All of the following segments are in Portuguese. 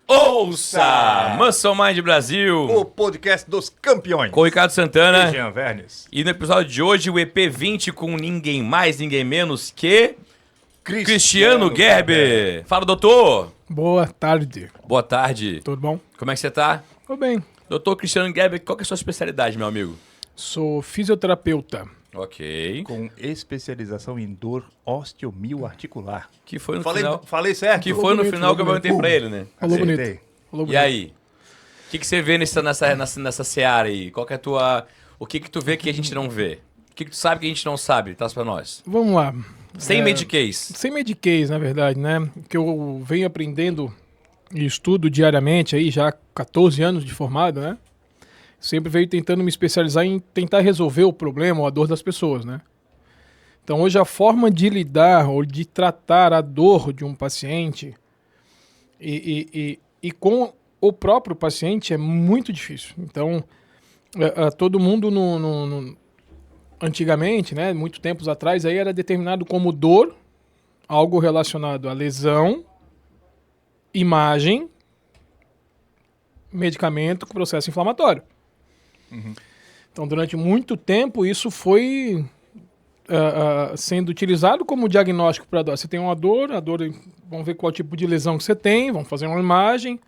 Ouça! Muscle Mind Brasil, o podcast dos campeões. com o Ricardo Santana. E Jean Vernes. E no episódio de hoje, o EP20 com ninguém mais, ninguém menos que... Cristiano Gerber. Fala, doutor. Boa tarde. Boa tarde. Tudo bom? Como é que você tá? Tô bem. Doutor Cristiano Gerber, qual que é a sua especialidade, meu amigo? Sou fisioterapeuta. Ok. Com especialização em dor osteomioarticular. Que foi no final... Falei certo? Que foi no bonito, final que eu falou perguntei pra ele, né? Falou Acertei. bonito. Falou E bonito. aí? O que você vê nessa seara aí? Qual que é a tua... O que tu vê que a gente não vê? O que tu sabe que a gente não sabe? Traz pra nós. Vamos lá. Sem Medicase. Sem Medicase, na verdade, né? Que eu venho aprendendo e estudo diariamente aí, já há 14 anos de formado, né? Sempre veio tentando me especializar em tentar resolver o problema ou a dor das pessoas, né? Então hoje a forma de lidar ou de tratar a dor de um paciente e com o próprio paciente é muito difícil. Então todo mundo antigamente, né, muito tempos atrás, aí era determinado como dor, algo relacionado à lesão, imagem, medicamento com processo inflamatório. Então, durante muito tempo, isso foi sendo utilizado como diagnóstico para dor. Você tem uma dor, vamos ver qual tipo de lesão que você tem, vamos fazer uma imagem.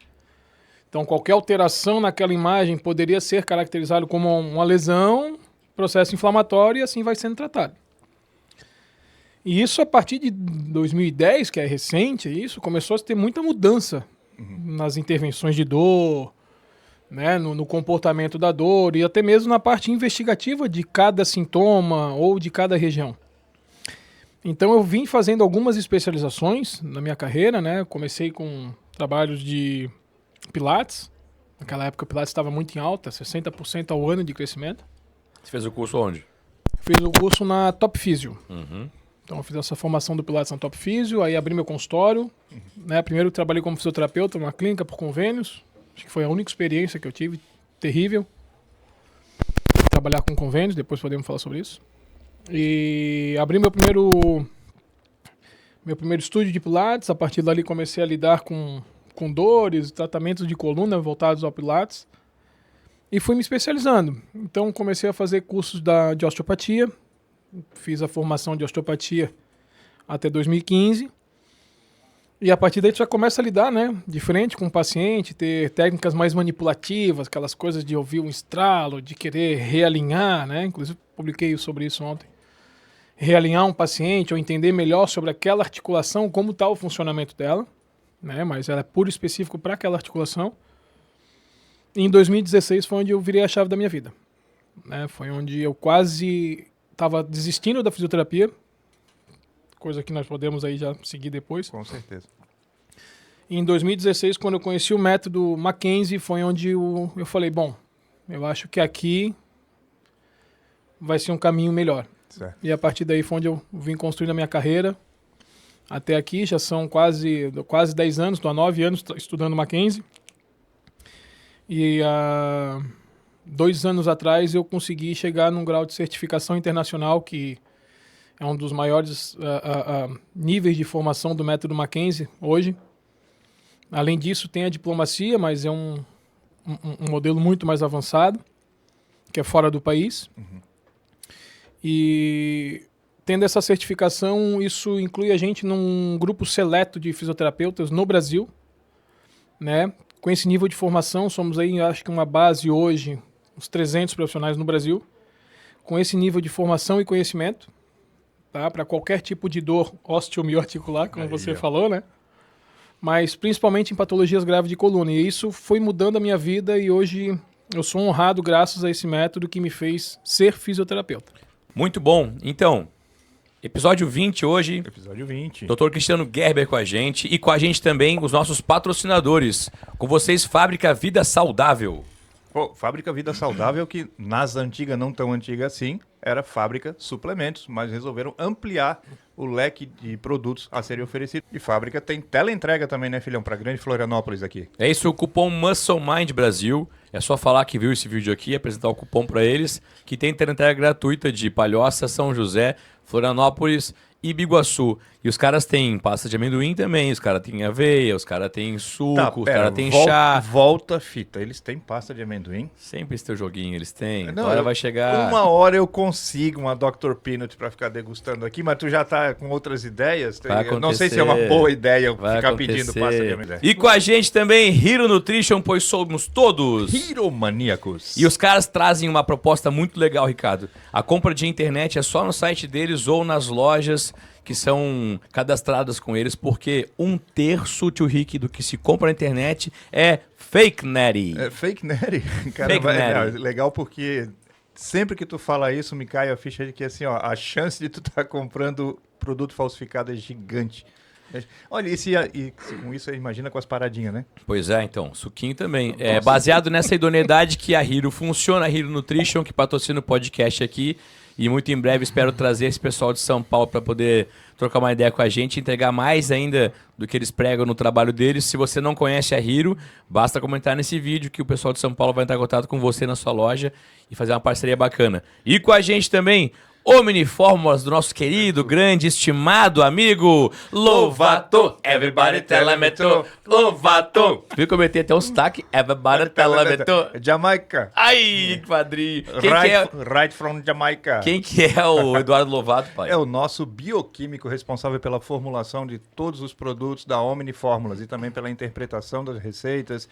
Então, qualquer alteração naquela imagem poderia ser caracterizado como uma lesão, processo inflamatório, e assim vai sendo tratado. E isso, a partir de 2010, que é recente, isso começou a ter muita mudança nas intervenções de dor, né, no comportamento da dor e até mesmo na parte investigativa de cada sintoma ou de cada região. Então eu vim fazendo algumas especializações na minha carreira, né? Comecei com trabalhos de Pilates. Naquela época o Pilates estava muito em alta, 60% ao ano de crescimento. Você fez o curso onde? Fiz o curso na Top Physio. Uhum. Então eu fiz essa formação do Pilates na Top Physio, aí abri meu consultório. Né? Primeiro trabalhei como fisioterapeuta numa clínica por convênios. Acho que foi a única experiência que eu tive, terrível. Trabalhar com convênios, depois podemos falar sobre isso. E abri meu primeiro estúdio de Pilates. A partir dali comecei a lidar com dores, tratamentos de coluna voltados ao Pilates. E fui me especializando. Então comecei a fazer cursos de osteopatia. Fiz a formação de osteopatia até 2015. E a partir daí tu já começa a lidar, né, de frente com o paciente, ter técnicas mais manipulativas, aquelas coisas de ouvir um estralo, de querer realinhar, né, inclusive publiquei sobre isso ontem. Realinhar um paciente ou entender melhor sobre aquela articulação, como está o funcionamento dela, né, mas ela é puro específico para aquela articulação. E em 2016 foi onde eu virei a chave da minha vida, né, foi onde eu quase estava desistindo da fisioterapia, coisa que nós podemos aí já seguir depois. Com certeza. E em 2016, quando eu conheci o método Mackenzie, foi onde eu falei, bom, eu acho que aqui vai ser um caminho melhor. Certo. E a partir daí foi onde eu vim construindo a minha carreira. Até aqui já são quase 10 anos, estou há 9 anos estudando Mackenzie. E há 2 anos atrás eu consegui chegar num grau de certificação internacional que é um dos maiores níveis de formação do método Mackenzie hoje. Além disso, tem a diplomacia, mas é um modelo muito mais avançado, que é fora do país. E tendo essa certificação, isso inclui a gente num grupo seleto de fisioterapeutas no Brasil. Né? Com esse nível de formação, somos aí, acho que uma base hoje, uns 300 profissionais no Brasil, com esse nível de formação e conhecimento. Tá? Para qualquer tipo de dor osteomioarticular, como você falou, né? Mas principalmente em patologias graves de coluna. E isso foi mudando a minha vida e hoje eu sou honrado graças a esse método que me fez ser fisioterapeuta. Muito bom. Então, episódio 20 hoje. Episódio 20. Dr. Cristiano Gerber com a gente e com a gente também os nossos patrocinadores. Com vocês, Fábrica Vida Saudável. Pô, Fábrica Vida Saudável, que nas antigas, não tão antiga assim, era fábrica suplementos, mas resolveram ampliar o leque de produtos a serem oferecidos. E fábrica tem teleentrega também, né, filhão? Para Grande Florianópolis aqui. É isso, o cupom Muscle Mind Brasil. É só falar que viu esse vídeo aqui, apresentar o cupom para eles, que tem teleentrega gratuita de Palhoça, São José, Florianópolis e Biguaçu. E os caras têm pasta de amendoim também, os caras têm aveia, os caras têm suco, Tá, os pera, caras têm chá. Volta a fita. Eles têm pasta de amendoim? Sempre esse teu joguinho eles têm. Não, Agora vai chegar... Uma hora eu consigo uma Dr. Peanut pra ficar degustando aqui, mas tu já tá com outras ideias? Vai Eu não sei se é uma acontecer. boa ideia eu Vai ficar acontecer. pedindo pasta de amendoim. E com a gente também, Hero Nutrition, pois somos todos. Hiromaníacos. E os caras trazem uma proposta muito legal, Ricardo. A compra de internet é só no site deles ou nas lojas que são cadastradas com eles, porque 1/3, tio Rick, do que se compra na internet é fake netty. É fake nerd? Cara, Fake nerd. legal porque sempre que tu fala isso, me cai a ficha de que assim, ó, a chance de tu estar comprando produto falsificado é gigante. Olha, com isso, imagina com as paradinhas, né? Pois é, então, suquinho também. É baseado nessa idoneidade que a Hero funciona, a Hero Nutrition, que patrocina o podcast aqui. E muito em breve espero trazer esse pessoal de São Paulo para poder trocar uma ideia com a gente, entregar mais ainda do que eles pregam no trabalho deles. Se você não conhece a Hero, basta comentar nesse vídeo que o pessoal de São Paulo vai entrar em contato com você na sua loja e fazer uma parceria bacana. E com a gente também, Omni Fórmulas, do nosso querido, grande, estimado amigo Lovato. Everybody tell me to. Lovato. Viu que eu meti até um sotaque? Everybody tell me to. Jamaica. Ai, quadrinho. Right from Jamaica. Quem que é o Eduardo Lovato, pai? É o nosso bioquímico responsável pela formulação de todos os produtos da Omni Fórmulas e também pela interpretação das receitas,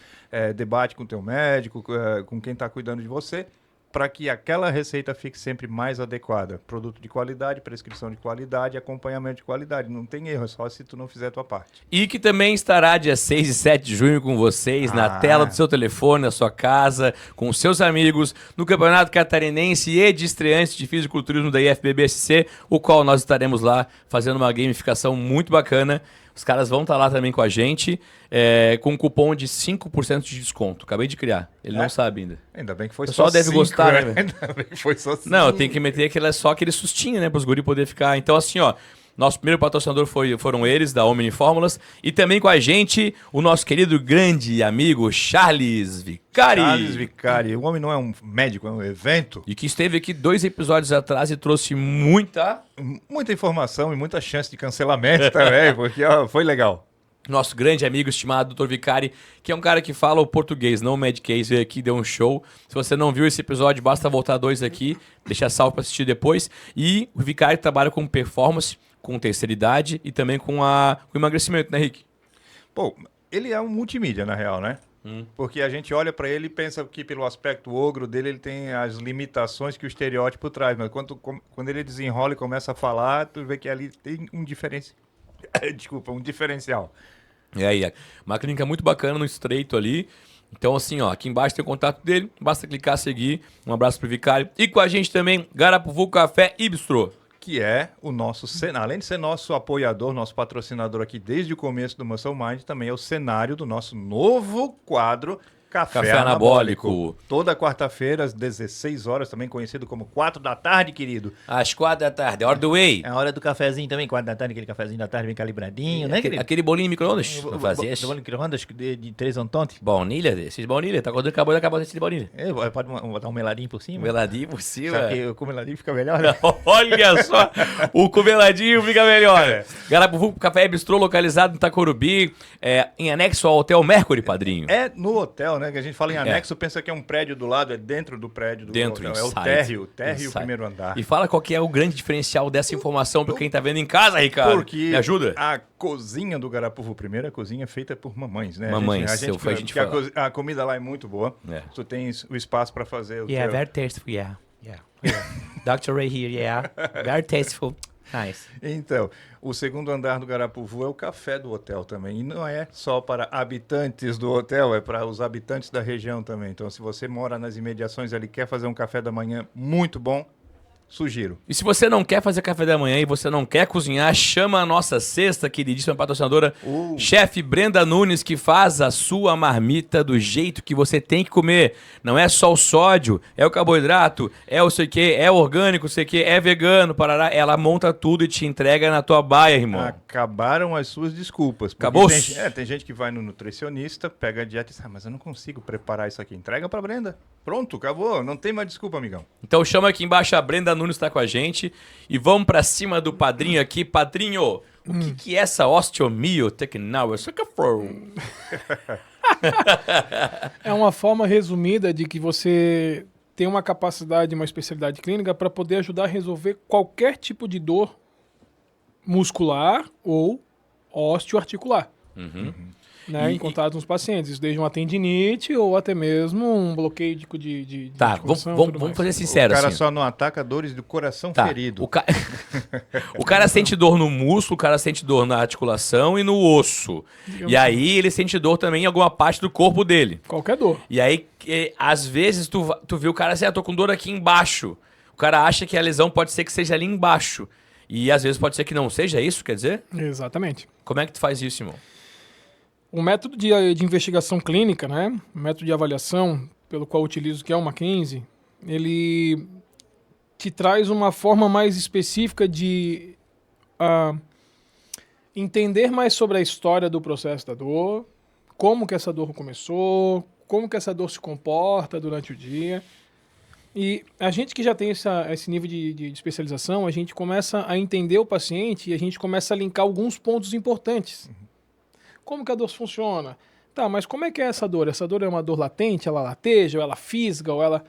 debate com o teu médico, com quem está cuidando de você, para que aquela receita fique sempre mais adequada. Produto de qualidade, prescrição de qualidade, acompanhamento de qualidade. Não tem erro, é só se tu não fizer a tua parte. E que também estará dia 6 e 7 de junho com vocês, na tela do seu telefone, na sua casa, com os seus amigos, no Campeonato Catarinense e de estreantes de Fisiculturismo da IFBB-SC, o qual nós estaremos lá fazendo uma gamificação muito bacana. Os caras vão estar lá também com a gente, com um cupom de 5% de desconto. Acabei de criar. Ele não sabe ainda. Ainda bem que foi O pessoal só deve 5, gostar, né, né? velho? Ainda bem que foi só 5. Não, tem que meter só aquele sustinho, né? Para os guri poder ficar. Então, assim, ó. Nosso primeiro patrocinador foram eles, da Omni Fórmulas. E também com a gente, o nosso querido grande amigo Charles Vicari. Charles Vicari. O homem não é um médico, é um evento. E que esteve aqui 2 episódios atrás e trouxe muita... Muita informação e muita chance de cancelamento também, porque ó, foi legal. Nosso grande amigo, estimado Dr. Vicari, que é um cara que fala o português, não o Medcase, veio aqui, deu um show. Se você não viu esse episódio, basta voltar 2 aqui, deixar salvo para assistir depois. E o Vicari trabalha com performance, com terceira idade e também com emagrecimento, né, Rick? Pô, ele é um multimídia, na real, né? Porque a gente olha pra ele e pensa que pelo aspecto ogro dele, ele tem as limitações que o estereótipo traz. Mas quando ele desenrola e começa a falar, tu vê que ali tem um diferencial. E aí, uma clínica muito bacana no Estreito ali. Então, assim, ó, aqui embaixo tem o contato dele, basta clicar, seguir. Um abraço pro Vicário. E com a gente também, Garapuvu Café e Bistrô. Que é o nosso, além de ser nosso apoiador, nosso patrocinador aqui desde o começo do Muscle Mind, também é o cenário do nosso novo quadro Café Anabólico. Toda quarta-feira, às 16 horas, também conhecido como 4 da tarde, querido. Às 4 da tarde, hora do whey. É a hora do cafezinho também, 4 da tarde, aquele cafezinho da tarde bem calibradinho, né, querido? Aquele bolinho em micro-ondas, não fazia isso? Bolinho micro-ondas de 3 ontonte. Baunilha, esses baunilha, tá acabou de acabar de baunilha. Pode botar um meladinho por cima? Meladinho por cima. Só que com o meladinho fica melhor, né? Olha só, o comeladinho fica melhor. Garapuvu Café e Bistrô, localizado em Itacorubi, em anexo ao Hotel Mercury, padrinho. É no hotel, né? Que a gente fala em anexo, pensa que é um prédio do lado, é dentro do prédio do Dentro, hotel. É o inside. térreo e o primeiro andar. E fala qual que é o grande diferencial dessa informação para quem tá vendo em casa, Ricardo. Porque Me ajuda? a cozinha do Garapuvu, primeiro, a cozinha é feita por mamães, né? Mamães, a gente fala. a comida lá é muito boa. É. Tu tens o espaço para fazer o Yeah, teu... very tasteful, yeah. Dr. Ray here, yeah. Very tasteful. Nice. Então, o segundo andar do Garapuvu é o café do hotel também. E não é só para habitantes do hotel, é para os habitantes da região também. Então, se você mora nas imediações ali, quer fazer um café da manhã muito bom, sugiro. E se você não quer fazer café da manhã e você não quer cozinhar, chama a nossa sexta queridíssima patrocinadora, chefe Brenda Nunes, que faz a sua marmita do jeito que você tem que comer. Não é só o sódio, é o carboidrato, é o sei que, é orgânico, sei que, é vegano, parará. Ela monta tudo e te entrega na tua baia, irmão. Acabaram as suas desculpas. Acabou? Tem gente que vai no nutricionista, pega a dieta e diz, mas eu não consigo preparar isso aqui. Entrega pra Brenda. Pronto, acabou. Não tem mais desculpa, amigão. Então chama aqui embaixo, a Brenda Nunes está com a gente. E vamos pra cima do padrinho aqui. Padrinho, O que é essa osteomiotecnal? É uma forma resumida de que você tem uma capacidade, uma especialidade clínica para poder ajudar a resolver qualquer tipo de dor muscular ou osteoarticular. Né, em contato com os pacientes, isso desde uma tendinite ou até mesmo um bloqueio de Tá, articulação, vamos tudo mais. fazer sincero. O cara assim. só não ataca dores do coração Tá, ferido. o cara sente dor no músculo, o cara sente dor na articulação e no osso. Digamos E aí ele sente dor também em alguma parte do corpo dele. Qualquer dor. E aí, às vezes, tu vê o cara assim, tô com dor aqui embaixo. O cara acha que a lesão pode ser que seja ali embaixo. E às vezes pode ser que não seja isso, quer dizer? Exatamente. Como é que tu faz isso, irmão? O método de investigação clínica, né, o método de avaliação pelo qual eu utilizo, que é o Mackenzie, ele te traz uma forma mais específica de entender mais sobre a história do processo da dor, como que essa dor começou, como que essa dor se comporta durante o dia. E a gente que já tem esse nível de especialização, a gente começa a entender o paciente e a gente começa a linkar alguns pontos importantes. Como que a dor funciona? Tá, mas como é que é essa dor? Essa dor é uma dor latente, ela lateja, ou ela fisga, ou ela...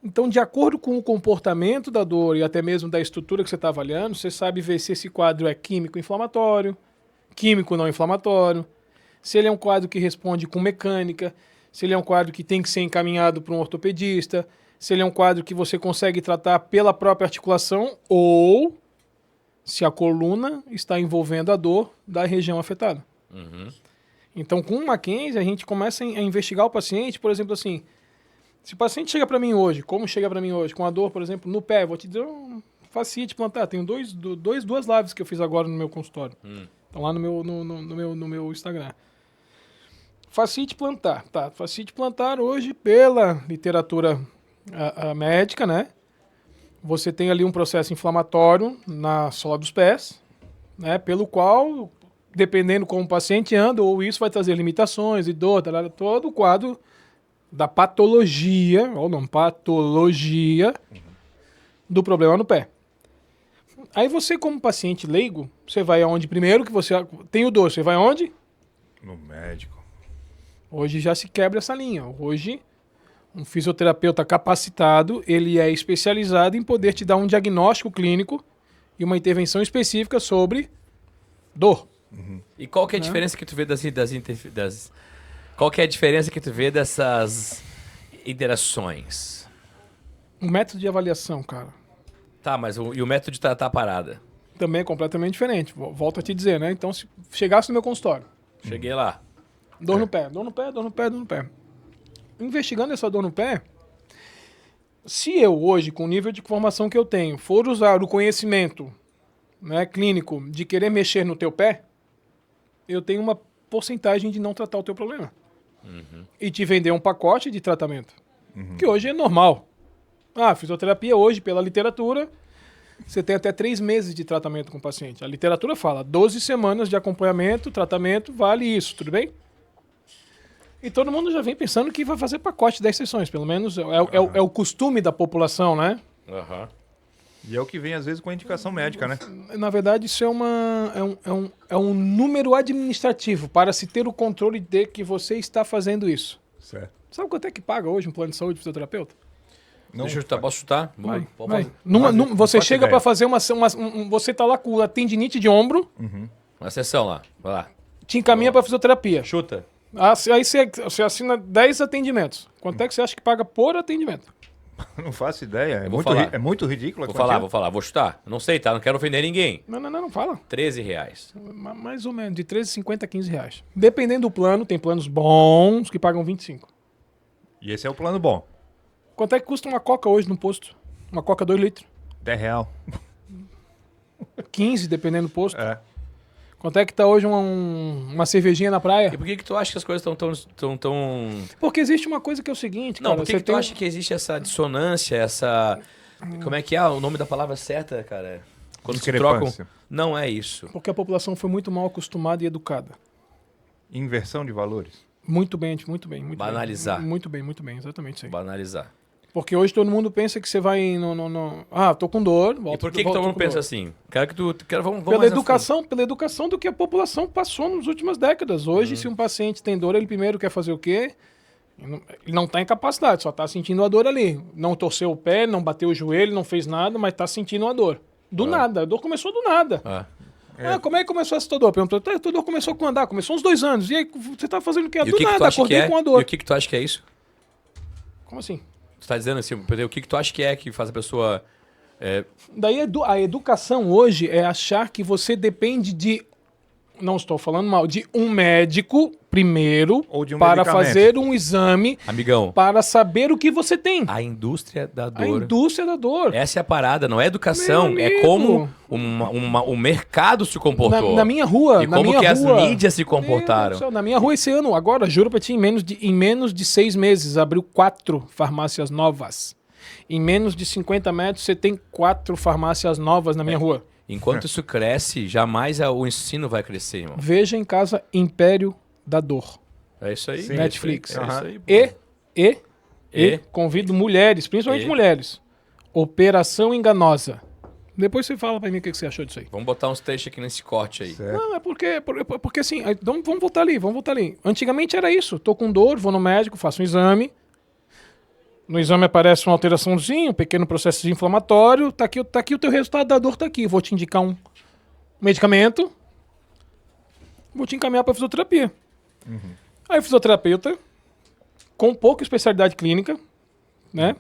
Então, de acordo com o comportamento da dor e até mesmo da estrutura que você está avaliando, você sabe ver se esse quadro é químico inflamatório, químico não inflamatório, se ele é um quadro que responde com mecânica, se ele é um quadro que tem que ser encaminhado para um ortopedista, se ele é um quadro que você consegue tratar pela própria articulação ou se a coluna está envolvendo a dor da região afetada. Então, com o Mackenzie, a gente começa a investigar o paciente, por exemplo, assim, se o paciente chega para mim hoje, como chega para mim hoje, com a dor, por exemplo, no pé, vou te dizer um fascite plantar, tenho duas lives que eu fiz agora no meu consultório, estão lá no meu Instagram. Fascite plantar, tá, fascite plantar hoje, pela literatura médica, né, você tem ali um processo inflamatório na sola dos pés, né, pelo qual... dependendo como o paciente anda, ou isso vai trazer limitações e dor, todo o quadro da patologia, ou não, patologia do problema no pé. Aí você, como paciente leigo, você vai aonde primeiro que você tem o dor, você vai aonde? No médico. Hoje já se quebra essa linha. Hoje, um fisioterapeuta capacitado, ele é especializado em poder te dar um diagnóstico clínico e uma intervenção específica sobre dor. E qual que é a diferença que tu vê qual que é a diferença que tu vê dessas interações? O método de avaliação, cara, Tá, mas e o método de tratar a parada? também é completamente diferente. Volto a te dizer, né? Então, se chegasse no meu consultório, Cheguei lá. dor no pé, dor no pé, dor no pé, dor no pé. Investigando essa dor no pé, se eu hoje, com o nível de formação que eu tenho, for usar o conhecimento, né, clínico de querer mexer no teu pé, eu tenho uma porcentagem de não tratar o teu problema. E te vender um pacote de tratamento, que hoje é normal. Fisioterapia hoje, pela literatura, você tem até 3 meses de tratamento com o paciente. A literatura fala 12 semanas de acompanhamento, tratamento, vale isso, tudo bem? E todo mundo já vem pensando que vai fazer pacote de 10 sessões, pelo menos é o costume da população, né? E é o que vem, às vezes, com a indicação médica, né? Na verdade, isso é um número administrativo para se ter o controle de que você está fazendo isso. Certo. Sabe quanto é que paga hoje um plano de saúde de fisioterapeuta? Não, Deixa eu chutar, posso chutar? Vai. Fazer. Você faço chega ideia. para fazer você tá lá com a tendinite de ombro, Uma sessão lá, vai lá. te encaminha para fisioterapia. Chuta. Aí você assina 10 atendimentos. Quanto é que você acha que paga por atendimento? não faço ideia. vou falar. É muito ridículo a Vou quantia. falar, vou chutar. Não sei, tá? Não quero ofender ninguém. Não fala. R$13. Mais ou menos, de 13,50 a 15 reais. Dependendo do plano, tem planos bons que pagam 25. E esse é o plano bom. Quanto é que custa uma coca hoje no posto? Uma coca 2 litros. R$10. 15, dependendo do posto. É. Quanto é que tá hoje uma cervejinha na E praia? por que tu acha que as coisas estão tão... Porque existe uma coisa que é o seguinte, Não, cara. por que você que tu tem acha que existe essa dissonância, essa... Como é que é o nome da palavra certa, cara? Quando se trocam... Discrepância. Não é isso. Porque a população foi muito mal acostumada e educada. Inversão de valores. Muito bem, muito bem. Muito Banalizar. Bem. Muito bem, exatamente isso aí. Banalizar. Porque hoje todo mundo pensa que você vai tô com dor. E por que todo mundo pensa assim? Quero que tu... Vamos Pela mais educação do que a população passou nas últimas décadas. Hoje, se um paciente tem dor, ele primeiro quer fazer o quê? Ele não está em capacidade, só está sentindo a dor ali. Não torceu o pé, não bateu o joelho, não fez nada, mas está sentindo a dor. Do nada. A dor começou do nada. Como é que começou essa tua dor? Perguntou, tua dor começou com andar, começou uns 2 anos. E aí, você tá fazendo o quê? Do nada, acordei com a dor. E o que tu acha que é isso? Como assim? Tu tá dizendo assim, o que tu acha que faz a pessoa... Daí a educação hoje é achar que você depende de... Não estou falando mal, de um médico primeiro Ou de um para medicamento. fazer um exame, Amigão, para saber o que você tem. a indústria da A dor... indústria da dor. Essa é a parada, não é educação, Meu é amigo. como o mercado se comportou. Na minha rua, E na como minha que as rua, mídias se Meu Deus comportaram. do céu, na minha rua esse ano, agora, juro pra ti, em menos de 6 meses, abriu 4 farmácias novas. Em menos de 50 metros, você tem 4 farmácias novas na minha rua. Enquanto isso cresce, jamais o ensino vai crescer, irmão. Veja em casa Império da Dor. É isso aí. Sim. Netflix. É isso aí, pô. E convido mulheres, principalmente E? mulheres. Operação Enganosa. Depois você fala pra mim o que você achou disso aí. Vamos botar uns trechos aqui nesse corte aí. Certo. Não, é porque assim, então, vamos voltar ali. Antigamente era isso, tô com dor, vou no médico, faço um exame. No exame aparece uma alteraçãozinha, um pequeno processo inflamatório, tá aqui o teu resultado da dor, tá aqui. Vou te indicar um medicamento, vou te encaminhar para fisioterapia. Aí o fisioterapeuta, com pouca especialidade clínica, né,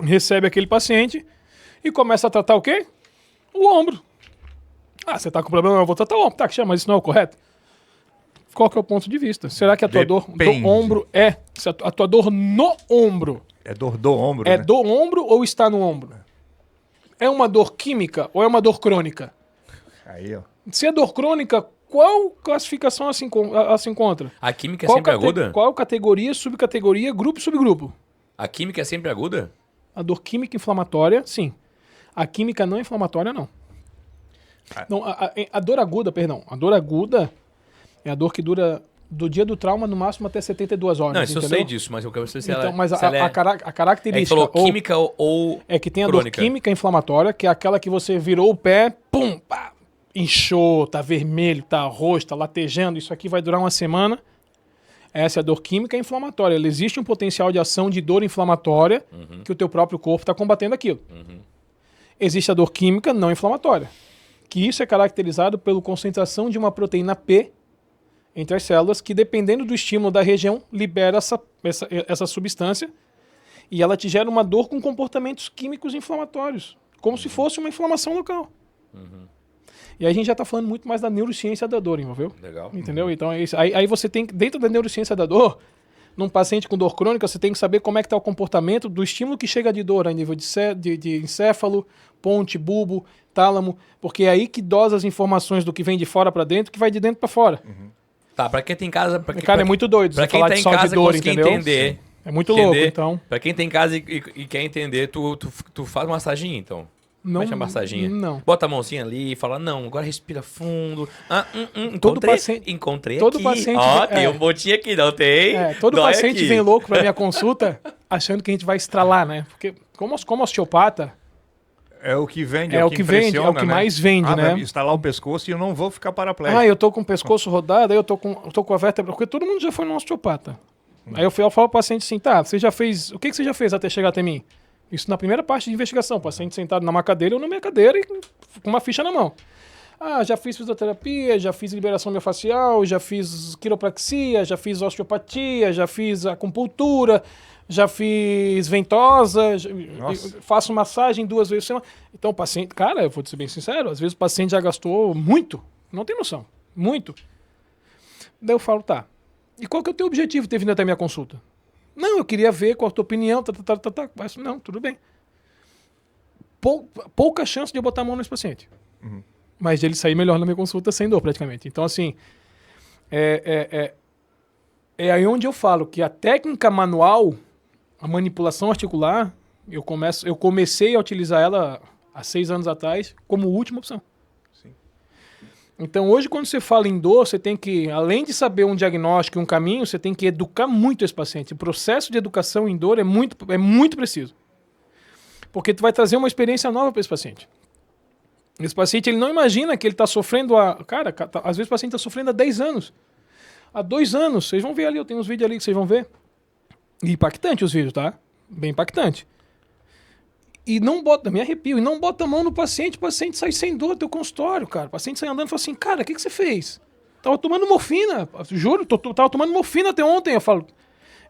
recebe aquele paciente e começa a tratar o quê? O ombro. Ah, você tá com problema, eu vou tratar o ombro. Tá, mas isso não é o correto? Qual que é o ponto de vista? Será que a tua dor Depende. do ombro se a tua dor no ombro É dor do ombro, é né? do ombro ou está no ombro? É uma dor química ou é uma dor crônica? Aí, ó. Se é dor crônica, qual classificação ela se encontra? A química é sempre aguda? Qual categoria, subcategoria, grupo e subgrupo? A química é sempre aguda? A dor química inflamatória, sim. A química não inflamatória, não. Não, a dor aguda, perdão. A dor aguda é a dor que dura do dia do trauma no máximo até 72 horas. Não, isso entendeu? eu sei disso, mas eu quero saber se Então, ela... mas se ela é... a característica... É que falou ou- química ou É que tem a dor crônica. química inflamatória, que é aquela que você virou o pé, pum, pá, inchou, tá vermelho, tá roxo, tá latejando, isso aqui vai durar uma semana. Essa é a dor química inflamatória. Ela existe um potencial de ação de dor inflamatória que o teu próprio corpo está combatendo aquilo. Existe a dor química não inflamatória, que isso é caracterizado pela concentração de uma proteína P entre as células, que dependendo do estímulo da região, libera essa substância e ela te gera uma dor com comportamentos químicos inflamatórios, como se fosse uma inflamação local. E aí a gente já está falando muito mais da neurociência da dor, entendeu? Legal. Entendeu? Então é isso. Aí você tem, dentro da neurociência da dor, num paciente com dor crônica, você tem que saber como é que está o comportamento do estímulo que chega de dor a nível de encéfalo, ponte, bulbo, tálamo, porque é aí que dosa as informações do que vem de fora para dentro, que vai de dentro para fora. Tá, pra quem tem em casa... Cara, é muito doido Pra você quem falar tá de em só de casa dor, conseguir entendeu? entender... É muito entender, louco, então. Pra quem tem em casa e quer entender, tu faz uma massaginha, então. Não, Mexe a massaginha. não. Bota a mãozinha ali e fala, não, agora respira fundo. Todo Encontrei, paciente- encontrei todo aqui. paciente- Ó, tem é. um botinho aqui, não tem? Todo Dói paciente aqui. vem louco pra minha consulta achando que a gente vai estralar, né? Porque como osteopata, É o que vende, É o que vende, é o que impressiona, né? mais vende, né? Vai instalar o pescoço e eu não vou ficar paraplégico. eu tô com o pescoço rodado, aí eu tô com a vértebra, porque todo mundo já foi no osteopata. Aí eu falo pro paciente assim, tá, você já fez, o que você já fez até chegar até mim? Isso na primeira parte de investigação, o paciente sentado numa cadeira, eu na minha cadeira e com uma ficha na mão. Ah, já fiz fisioterapia, já fiz liberação miofascial, já fiz quiropraxia, já fiz osteopatia, já fiz acupuntura, já fiz ventosa, Nossa. faço massagem 2 vezes por semana. Então o paciente, cara, eu vou te ser bem sincero, às vezes o paciente já gastou muito, não tem noção, muito. Daí eu falo, tá, e qual que é o teu objetivo de ter vindo até a minha consulta? Não, eu queria ver qual a tua opinião, Mas, não, tudo bem. Pouca chance de eu botar a mão nesse paciente. Mas de ele sair melhor na minha consulta sem dor, praticamente. Então, assim, é aí onde eu falo que a técnica manual, a manipulação articular, eu comecei a utilizar ela há 6 anos atrás como última opção. Sim. Então, hoje, quando você fala em dor, você tem que, além de saber um diagnóstico e um caminho, você tem que educar muito esse paciente. O processo de educação em dor é muito preciso. Porque tu vai trazer uma experiência nova para esse paciente. Esse paciente, ele não imagina que ele está sofrendo Cara, às vezes o paciente está sofrendo há 10 anos. Há 2 anos. Vocês vão ver ali, eu tenho uns vídeos ali que vocês vão ver. E impactante os vídeos, tá? Bem impactante. E não bota, me arrepio, e não bota a mão no paciente, o paciente sai sem dor do teu consultório, cara. O paciente sai andando e fala assim, cara, o que você fez? Tava tomando morfina, juro, tava tomando morfina até ontem. Eu falo,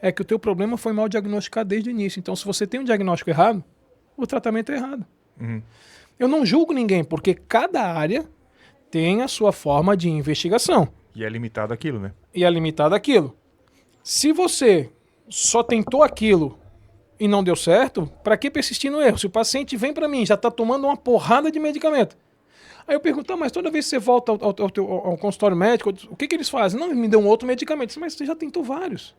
é que o teu problema foi mal diagnosticado desde o início. Então, se você tem um diagnóstico errado, o tratamento é errado. Uhum. Eu não julgo ninguém, porque cada área tem a sua forma de investigação. E é limitado aquilo, né? E é limitado aquilo. Se você só tentou aquilo e não deu certo, para que persistir no erro? Se o paciente vem para mim, já está tomando uma porrada de medicamento. Aí eu pergunto, mas toda vez que você volta ao consultório médico, o que eles fazem? Não, me dão um outro medicamento. Mas você já tentou vários.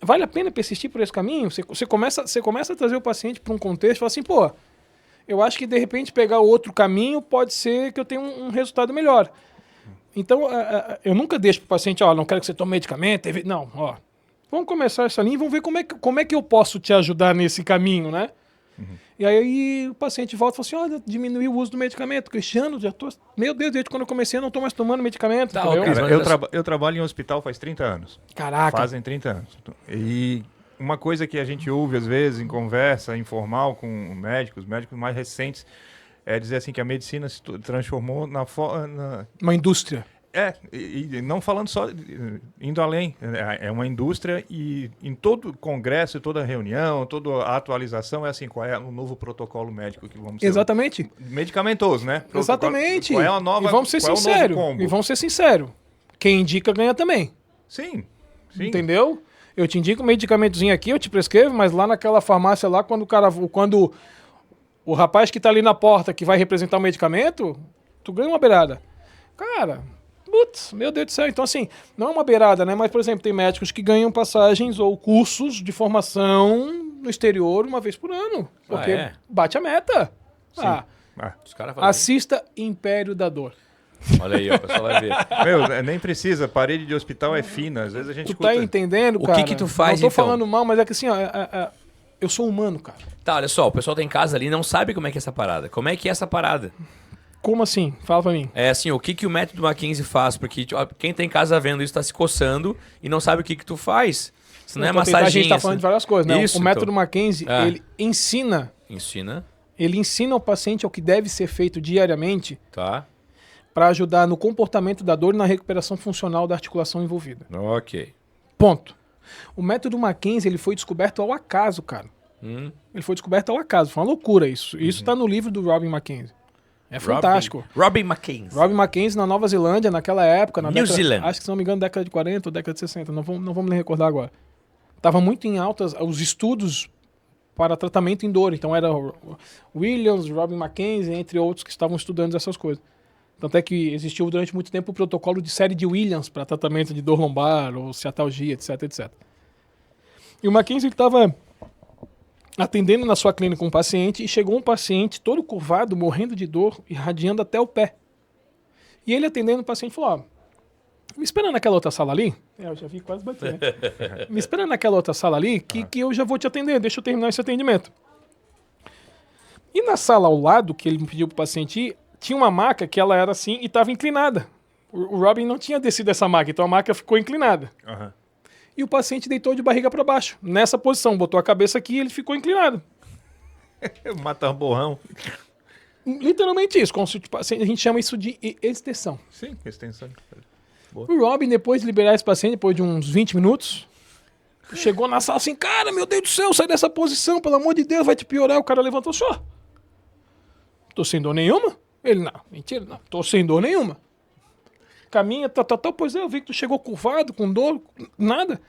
Vale a pena persistir por esse caminho? Você começa a trazer o paciente para um contexto e fala assim, pô, eu acho que de repente pegar outro caminho pode ser que eu tenha um resultado melhor. Então, eu nunca deixo para o paciente, ó, não quero que você tome medicamento. Não, ó. Vamos começar essa linha e vamos ver como é que eu posso te ajudar nesse caminho, né? Uhum. E aí o paciente volta e fala assim, olha, diminuiu o uso do medicamento. Cristiano, já tô... Meu Deus, desde quando eu comecei eu não tô mais tomando medicamento. Tá, cara, eu trabalho em um hospital faz 30 anos. Caraca. Fazem 30 anos. E uma coisa que a gente ouve às vezes em conversa informal com médicos mais recentes, é dizer assim que a medicina se transformou uma indústria. E não falando só, indo além, é uma indústria e em todo congresso, toda reunião, toda atualização é assim, qual é o novo protocolo médico que vamos ter? Exatamente. Medicamentoso, né? Exatamente. Qual é a nova, e vamos ser sinceros. E vamos ser sinceros. Quem indica ganha também. Sim. Entendeu? Eu te indico um medicamentozinho aqui, eu te prescrevo, mas lá naquela farmácia lá, quando o rapaz que tá ali na porta que vai representar o medicamento, tu ganha uma beirada. Cara, putz, meu Deus do céu. Então, assim, não é uma beirada, né? Mas, por exemplo, tem médicos que ganham passagens ou cursos de formação no exterior uma vez por ano. Porque bate a meta. Os caras assista Império da Dor. Olha aí, ó, o pessoal vai ver. Nem precisa, parede de hospital é fina. Às vezes a gente escuta... tá entendendo, cara? O que tu faz, não tô falando mal, mas é que assim, ó, eu sou humano, cara. Tá, olha só, o pessoal tá em casa ali e não sabe como é que é essa parada. Como é que é essa parada? Como assim? Fala pra mim. É assim, o que o método Mackenzie faz? Porque quem tá em casa vendo isso tá se coçando e não sabe o que tu faz. Isso não é massagem. A gente tá falando de várias coisas, né? Isso, o método Mackenzie, ele ensina. Ele ensina o paciente ao que deve ser feito diariamente. Tá. Para ajudar no comportamento da dor e na recuperação funcional da articulação envolvida. Ok. Ponto. O método Mackenzie, ele foi descoberto ao acaso, cara. Ele foi descoberto ao acaso. Foi uma loucura isso. Isso tá no livro do Robin Mackenzie. É fantástico. Robin Mackenzie. Robin Mackenzie na Nova Zelândia, naquela época. New Zealand. Acho que, se não me engano, década de 40 ou década de 60. Não vamos me recordar agora. Tava muito em altas os estudos para tratamento em dor. Então era Williams, Robin Mackenzie, entre outros que estavam estudando essas coisas. Tanto é que existiu durante muito tempo o protocolo de série de Williams para tratamento de dor lombar ou ciatalgia, etc, etc. E o Mackenzie estava atendendo na sua clínica um paciente e chegou um paciente todo curvado, morrendo de dor, irradiando até o pé. E ele atendendo o paciente falou, ó, me espera naquela outra sala ali. Eu já vi quase bater, né? Me espera naquela outra sala ali que eu já vou te atender, deixa eu terminar esse atendimento. E na sala ao lado, que ele me pediu para o paciente ir, tinha uma maca que ela era assim e estava inclinada. O Robin não tinha descido essa maca, então a maca ficou inclinada. E o paciente deitou de barriga para baixo. Nessa posição, botou a cabeça aqui e ele ficou inclinado. Mata um borrão. Literalmente isso. A gente chama isso de extensão. Sim, extensão. Boa. O Robin, depois de liberar esse paciente, depois de uns 20 minutos, chegou na sala assim, cara, meu Deus do céu, sai dessa posição, pelo amor de Deus, vai te piorar. O cara levantou só. Tô sem dor nenhuma? Ele, não, mentira, não, tô sem dor nenhuma. Caminha, pois é, eu vi que tu chegou curvado, com dor, nada.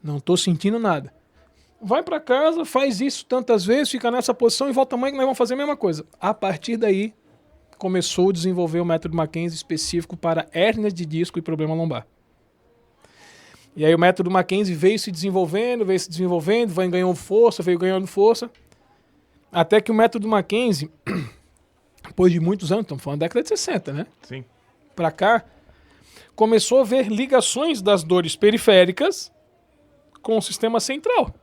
Não tô sentindo nada. Vai pra casa, faz isso tantas vezes, fica nessa posição e volta amanhã que nós vamos fazer a mesma coisa. A partir daí, começou a desenvolver o método Mackenzie específico para hérnias de disco e problema lombar. E aí o método Mackenzie veio se desenvolvendo, veio ganhando força, até que o método Mackenzie depois de muitos anos, estamos falando da década de 60, né? Sim. Pra cá, começou a haver ligações das dores periféricas com o sistema central.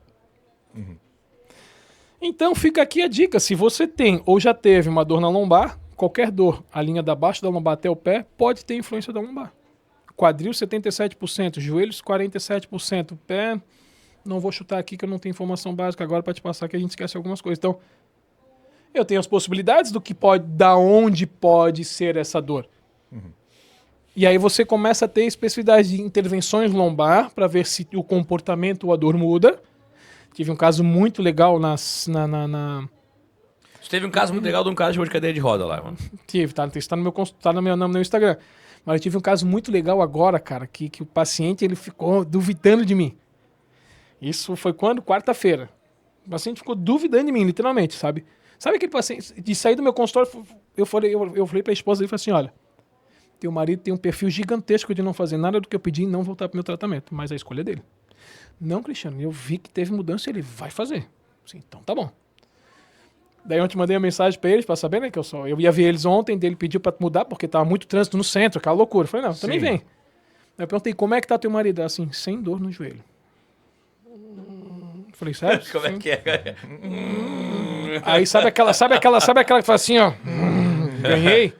Então fica aqui a dica, se você tem ou já teve uma dor na lombar, qualquer dor, a linha da baixo da lombar até o pé, pode ter influência da lombar. Quadril 77%, joelhos 47%, pé, não vou chutar aqui que eu não tenho informação básica agora para te passar que a gente esquece algumas coisas. Então, eu tenho as possibilidades do que pode, da onde pode ser essa dor. E aí você começa a ter especificidade de intervenções lombar para ver se o comportamento ou a dor muda. Tive um caso muito legal Você teve um caso muito legal de um cara de cadeira de roda lá, mano. Tive, tá no meu Instagram. Mas eu tive um caso muito legal agora, cara, que o paciente ele ficou duvidando de mim. Isso foi quando? Quarta-feira. O paciente ficou duvidando de mim, literalmente, sabe? Sabe aquele paciente, de sair do meu consultório, eu falei pra esposa dele e falei assim, olha, teu marido tem um perfil gigantesco de não fazer nada do que eu pedi e não voltar pro meu tratamento, mas a escolha é dele. Não, Cristiano, eu vi que teve mudança e ele vai fazer. Assim, então tá bom. Daí eu te mandei uma mensagem pra eles pra saber, né, que eu ia ver eles ontem, dele pediu pra mudar porque tava muito trânsito no centro, aquela loucura. Eu falei, não, também vem. Aí eu perguntei, como é que tá teu marido? Assim, sem dor no joelho. Eu falei, sério? Como é que é? Aí sabe aquela que fala assim, ó, ganhei?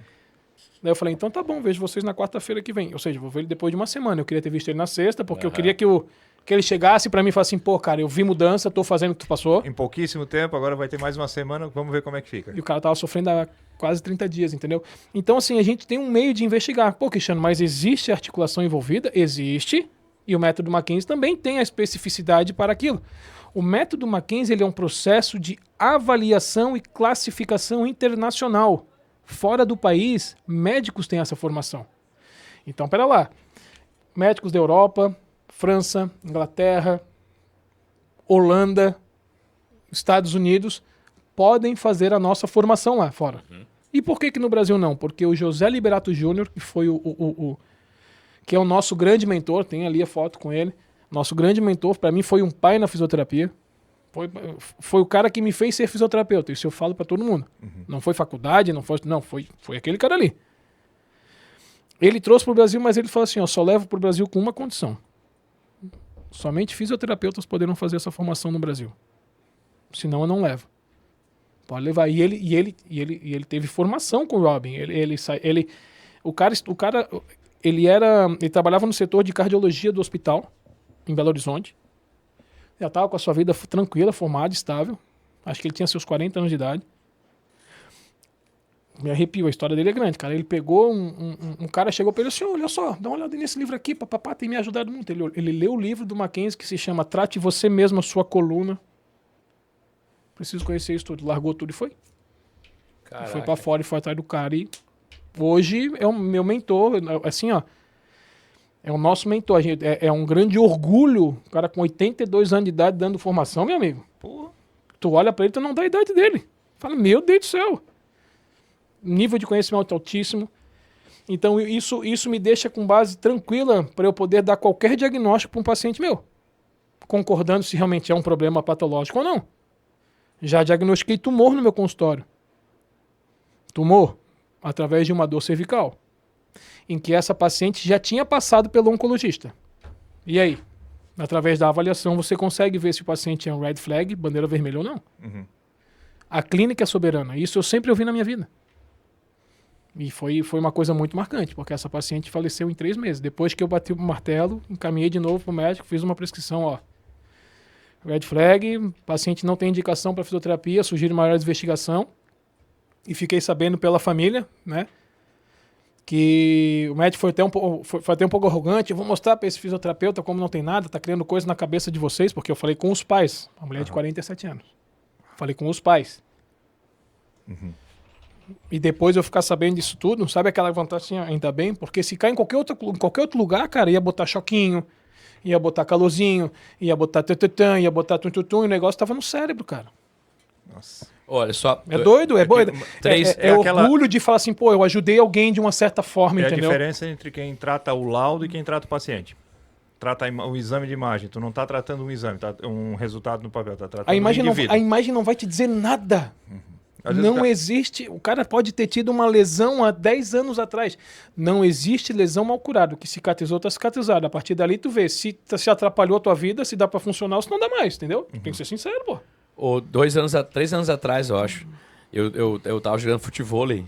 Daí eu falei, então tá bom, vejo vocês na quarta-feira que vem. Ou seja, vou ver ele depois de uma semana. Eu queria ter visto ele na sexta, porque eu queria que ele chegasse pra mim e falasse assim, pô, cara, eu vi mudança, tô fazendo o que tu passou. Em pouquíssimo tempo, agora vai ter mais uma semana, vamos ver como é que fica. E o cara tava sofrendo há quase 30 dias, entendeu? Então, assim, a gente tem um meio de investigar. Pô, Cristiano, mas existe articulação envolvida? Existe. E o método Mackenzie também tem a especificidade para aquilo. O método Mackenzie ele é um processo de avaliação e classificação internacional. Fora do país, médicos têm essa formação. Então, pera lá. Médicos da Europa, França, Inglaterra, Holanda, Estados Unidos podem fazer a nossa formação lá fora. E por que no Brasil não? Porque o José Liberato Júnior, que foi que é o nosso grande mentor, tem ali a foto com ele, nosso grande mentor, para mim foi um pai na fisioterapia. Foi o cara que me fez ser fisioterapeuta. Isso eu falo para todo mundo. Não foi faculdade, foi aquele cara ali. Ele trouxe pro Brasil, mas ele falou assim, ó, só levo pro Brasil com uma condição. Somente fisioterapeutas poderão fazer essa formação no Brasil. Senão eu não levo. Pode levar. E ele teve formação com o Robin. Ele trabalhava no setor de cardiologia do hospital em Belo Horizonte. Já estava com a sua vida tranquila, formado, estável. Acho que ele tinha seus 40 anos de idade. Me arrepiou, a história dele é grande, cara. Ele pegou, um cara chegou para ele assim, olha só, dá uma olhada nesse livro aqui, papapá, tem me ajudado muito. Ele leu o livro do Mackenzie que se chama Trate Você Mesmo a Sua Coluna. Preciso conhecer isso tudo. Largou tudo e foi. Caraca. Foi para fora e foi atrás do cara. E hoje é o meu mentor, assim, ó. É o nosso mentor. É um grande orgulho, o cara com 82 anos de idade dando formação, meu amigo. Porra. Tu olha pra ele, tu não dá a idade dele. Fala, meu Deus do céu. Nível de conhecimento altíssimo. Então isso me deixa com base tranquila para eu poder dar qualquer diagnóstico para um paciente meu. Concordando se realmente é um problema patológico ou não. Já diagnostiquei tumor no meu consultório. Tumor através de uma dor cervical. Em que essa paciente já tinha passado pelo oncologista. E aí? Através da avaliação, você consegue ver se o paciente é um red flag, bandeira vermelha ou não. A clínica é soberana. Isso eu sempre ouvi na minha vida. E foi uma coisa muito marcante, porque essa paciente faleceu em 3 meses. Depois que eu bati o martelo, encaminhei de novo para o médico, fiz uma prescrição, ó. Red flag, paciente não tem indicação para fisioterapia, sugiro maior investigação. E fiquei sabendo pela família, né? Que o médico foi até um pouco arrogante. Eu vou mostrar para esse fisioterapeuta como não tem nada, tá criando coisa na cabeça de vocês, porque eu falei com os pais, uma mulher de 47 anos. Falei com os pais. E depois eu ficar sabendo disso tudo, sabe aquela vantagem, ainda bem, porque se cair em qualquer outro lugar, cara, ia botar choquinho, ia botar calorzinho, ia botar tetã, ia botar tum, e o negócio tava no cérebro, cara. Nossa. Olha só. É doido, é doido. É orgulho de falar assim, pô, eu ajudei alguém de uma certa forma, entendeu? É a diferença entre quem trata o laudo e quem trata o paciente. Trata o exame de imagem. Tu não tá tratando um exame, tá um resultado no papel, tá tratando um indivíduo. A imagem não vai te dizer nada. Às vezes Não existe. O cara pode ter tido uma lesão há 10 anos atrás. Não existe lesão mal curada. O que cicatrizou, tá cicatrizado. A partir dali, tu vê se atrapalhou a tua vida, se dá pra funcionar ou se não dá mais, entendeu? Tem que ser sincero, pô. Ou 3 anos atrás, eu acho. Eu tava jogando futevôlei.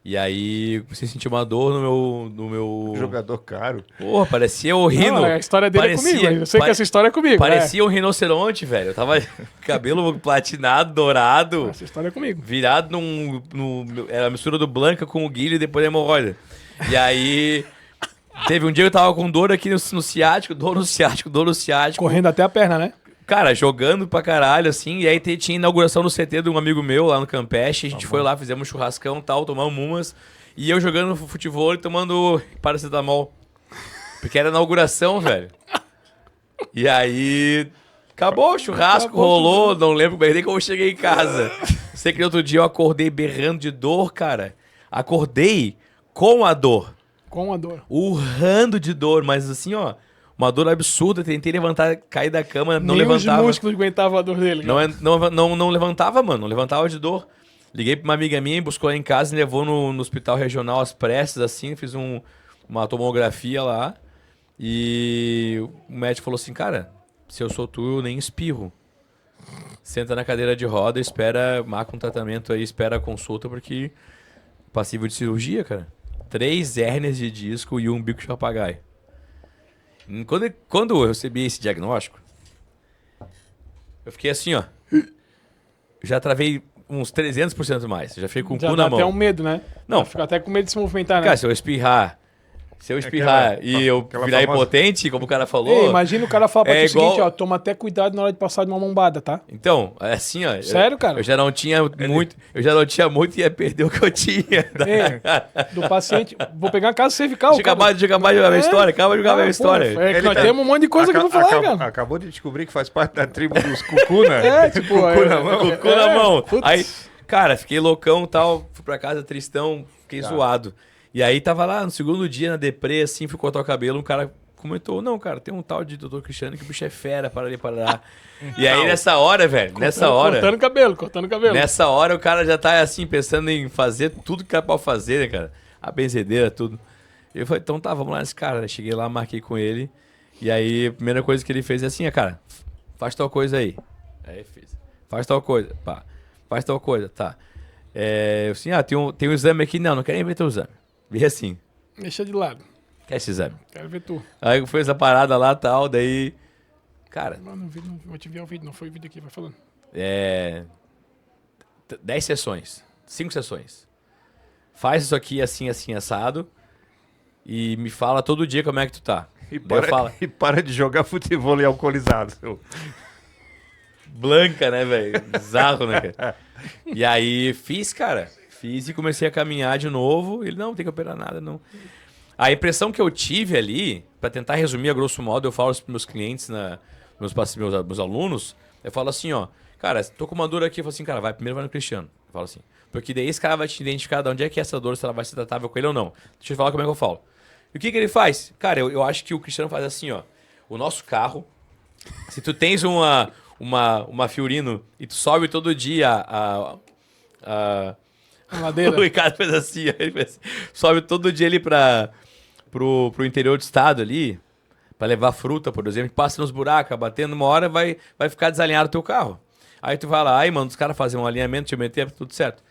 E aí, você sentiu uma dor no meu... Jogador caro. Porra, parecia o rino. Não, a história dele é comigo. Eu sei que essa história é comigo. Parecia um rinoceronte, velho. Eu tava cabelo platinado, dourado. Essa história é comigo. Virado era a mistura do Blanca com o Guilherme e depois da hemorroida. E aí... Teve um dia que eu tava com dor aqui no ciático, dor no ciático. Correndo até a perna, né? Cara, jogando pra caralho, assim. E aí tinha inauguração no CT de um amigo meu lá no Campeche. A gente foi lá, fizemos um churrascão e tal, tomamos umas. E eu jogando futebol e tomando paracetamol. Porque era inauguração, velho. E aí... Acabou o churrasco, rolou. Não lembro bem nem como eu cheguei em casa. Sei que no outro dia eu acordei berrando de dor, cara. Acordei com a dor. Com a dor. Urrando de dor, mas assim, ó... Uma dor absurda, tentei levantar, cair da cama, não Nem levantava. os músculos aguentavam a dor dele. Não levantava, mano, não levantava de dor. Liguei pra uma amiga minha, buscou lá em casa e levou no hospital regional às pressas, assim, fiz uma tomografia lá. E o médico falou assim, cara, se eu sou tu, eu nem espirro. Senta na cadeira de roda, marca um tratamento aí, espera a consulta, porque passível de cirurgia, cara. 3 hérnias de disco e um bico de papagaio. Quando eu recebi esse diagnóstico, eu fiquei assim, ó. Já travei uns 300% mais. Já fiquei com o cu na mão. Até um medo, né? Não. Fica até com medo de se movimentar, né? Cara, se eu espirrar e eu virar impotente, como o cara falou... Ei, imagina o cara falar pra ti o seguinte, igual- ó, toma até cuidado na hora de passar de uma lombada, tá? Então, é assim, ó. Sério, cara? Eu já não tinha muito e ia perder o que eu tinha. Ei, do paciente, vou pegar a casa cervical. Deixa eu acabar de jogar a minha história. Acaba de jogar a minha pô, história. É que nós temos um monte de coisa que eu vou falar, cara. Acabou de descobrir que faz parte da tribo dos Cucuna. É, tipo... Cucu na mão. Com o cu na mão. putz. Aí, cara, fiquei loucão e tal. Fui pra casa tristão, fiquei zoado. E aí tava lá no segundo dia, na deprê, assim, fui cortar o cabelo, um cara comentou, não, cara, tem um tal de Dr. Cristiano que o bicho é fera, para ali, para lá. E aí nessa hora, velho, Cortando cabelo. nessa hora o cara já tá assim, pensando em fazer tudo que era pra fazer, né, cara? A benzedeira, tudo. E eu falei, então tá, vamos lá nesse cara. Né? Cheguei lá, marquei com ele. E aí a primeira coisa que ele fez é assim, cara, faz tal coisa aí. Aí fiz. Faz tal coisa, pá. Faz tal coisa, tá. Eu assim, tem um exame aqui. Não quero nem ver teu exame. Vi assim, Deixa de lado. quer esse exame? Quero ver tu. Aí foi essa parada lá e tal, daí... Cara, Não, vou te enviar o vídeo, não foi o vídeo aqui, vai falando. 10 sessões, 5 sessões. Faz isso aqui assim, assim, assado. E me fala todo dia como é que tu tá. E para de jogar futebol e alcoolizado. Blanca, né, velho? Bizarro, né, cara? E aí fiz, cara. Fiz e comecei a caminhar de novo. Ele, não tem que operar nada, não. A impressão que eu tive ali, pra tentar resumir a grosso modo, eu falo pros meus clientes, meus alunos, eu falo assim, ó, cara, tô com uma dor aqui, eu falo assim, cara, primeiro vai no Cristiano. Eu falo assim, porque daí esse cara vai te identificar de onde é que é essa dor, se ela vai ser tratável com ele ou não. Deixa eu falar como é que eu falo. E o que ele faz? Cara, eu acho que o Cristiano faz assim, ó, o nosso carro, se tu tens uma Fiorino e tu sobe todo dia A ladeira. o Ricardo fez assim, ele fez, sobe todo dia ali pro interior do estado ali, pra levar fruta, por exemplo, passa nos buracos, batendo uma hora, vai ficar desalinhado o teu carro. Aí tu vai lá, aí manda os caras fazer um alinhamento, te meter, tudo certo.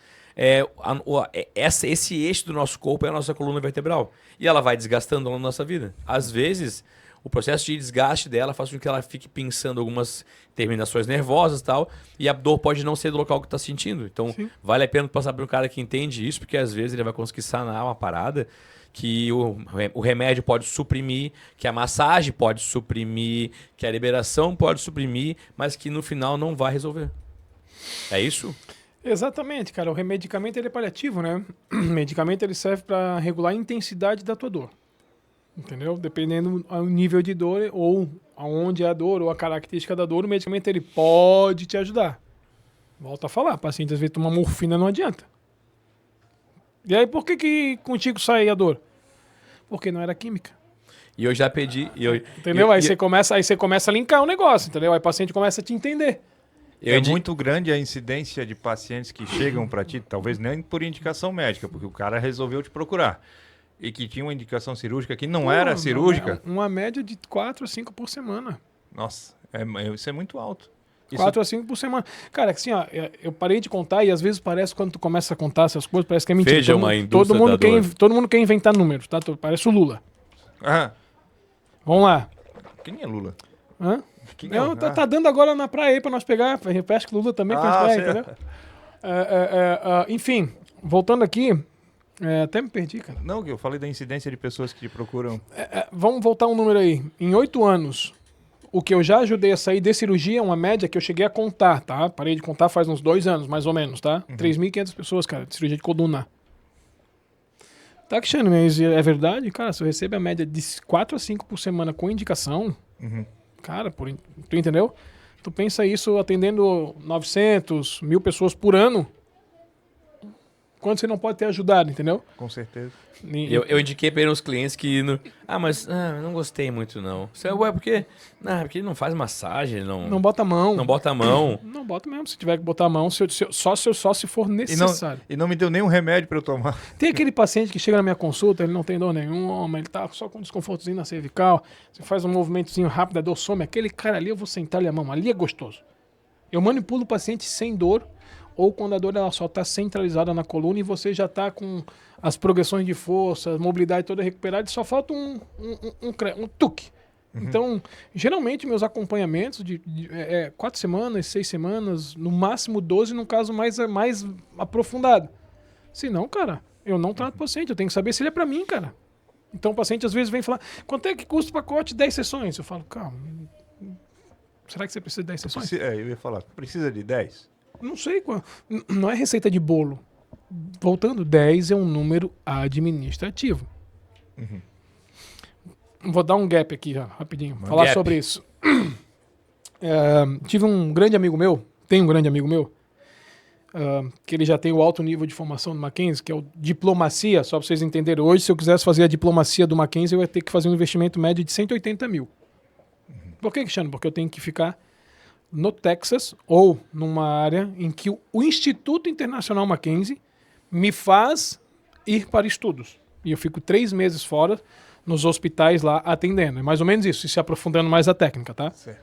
Esse eixo do nosso corpo é a nossa coluna vertebral. E ela vai desgastando na nossa vida. Às vezes, o processo de desgaste dela faz com que ela fique pensando algumas terminações nervosas e tal, e a dor pode não ser do local que tá sentindo. Então, vale a pena passar por um cara que entende isso, porque às vezes ele vai conseguir sanar uma parada que o remédio pode suprimir, que a massagem pode suprimir, que a liberação pode suprimir, mas que no final não vai resolver. É isso? Exatamente, cara. O medicamento ele é paliativo, né? O medicamento ele serve para regular a intensidade da tua dor. Entendeu? Dependendo do nível de dor ou aonde é a dor ou a característica da dor, o medicamento ele pode te ajudar. Volto a falar, paciente às vezes tomar morfina não adianta. E aí por que contigo sai a dor? Porque não era química. E eu já pedi... Entendeu? Aí você começa a linkar o negócio, entendeu? Aí o paciente começa a te entender. É muito grande a incidência de pacientes que chegam para ti, talvez nem por indicação médica, porque o cara resolveu te procurar. E que tinha uma indicação cirúrgica que não era cirúrgica. Uma média de 4 a 5 por semana. Nossa, isso é muito alto. 4 a 5 por semana. Cara, assim, ó, eu parei de contar e às vezes parece quando tu começa a contar essas coisas, parece que é mentira. Veja uma indústria da dor. Todo mundo quer inventar números, tá? Parece o Lula. Ah, Vamos lá. quem é Lula? Hã? Quem Não, tá dando agora na praia aí pra nós pegar. Pesca que Lula também faz praia, entendeu? Enfim, voltando aqui. Até me perdi, cara. Não, eu falei da incidência de pessoas que te procuram. Vamos voltar um número aí. Em 8 anos, o que eu já ajudei a sair de cirurgia é uma média que eu cheguei a contar, tá? Parei de contar faz uns 2 anos, mais ou menos, tá? 3.500 pessoas, cara, de cirurgia de coluna. Tá, Cristiano, mas é verdade? Cara, se eu recebo a média de 4 a 5 por semana com indicação, cara, tu entendeu? Tu pensa isso atendendo 900, 1.000 pessoas por ano, quando você não pode ter ajudado, entendeu? Com certeza. Eu indiquei para uns clientes que... mas não gostei muito, não. Ué, por quê? Porque ele não faz massagem, não bota a mão. Não bota a mão. Não bota mesmo, se tiver que botar a mão, só se for necessário. E não me deu nenhum remédio para eu tomar. Tem aquele paciente que chega na minha consulta, ele não tem dor nenhuma, ele tá só com um desconfortozinho na cervical, você faz um movimentozinho rápido, a dor some, aquele cara ali eu vou sentar-lhe a mão, ali é gostoso. Eu manipulo o paciente sem dor, ou quando a dor ela só está centralizada na coluna e você já está com as progressões de força, a mobilidade toda recuperada, e só falta um tuque. Então, geralmente meus acompanhamentos de 4 semanas, 6 semanas, no máximo 12, no caso mais aprofundado. Se não, cara, eu não trato o paciente, eu tenho que saber se ele é para mim, cara. Então o paciente às vezes vem falar, quanto é que custa o pacote? 10 sessões. Eu falo, calma, será que você precisa de 10 sessões? Eu ia falar, precisa de 10? Não sei qual. Não é receita de bolo. Voltando, 10 é um número administrativo. Vou dar um gap aqui, rapidinho. Falar sobre isso. Tive um grande amigo meu, tem um grande amigo meu, que ele já tem o alto nível de formação do Mackenzie, que é o diplomacia, só para vocês entenderem. Hoje, se eu quisesse fazer a diplomacia do Mackenzie, eu ia ter que fazer um investimento médio de 180 mil. Por que, Cristiano? Porque eu tenho que ficar no Texas ou numa área em que o Instituto Internacional Mackenzie me faz ir para estudos. E eu fico 3 meses fora nos hospitais lá atendendo. É mais ou menos isso, e se aprofundando mais a técnica, tá? Certo.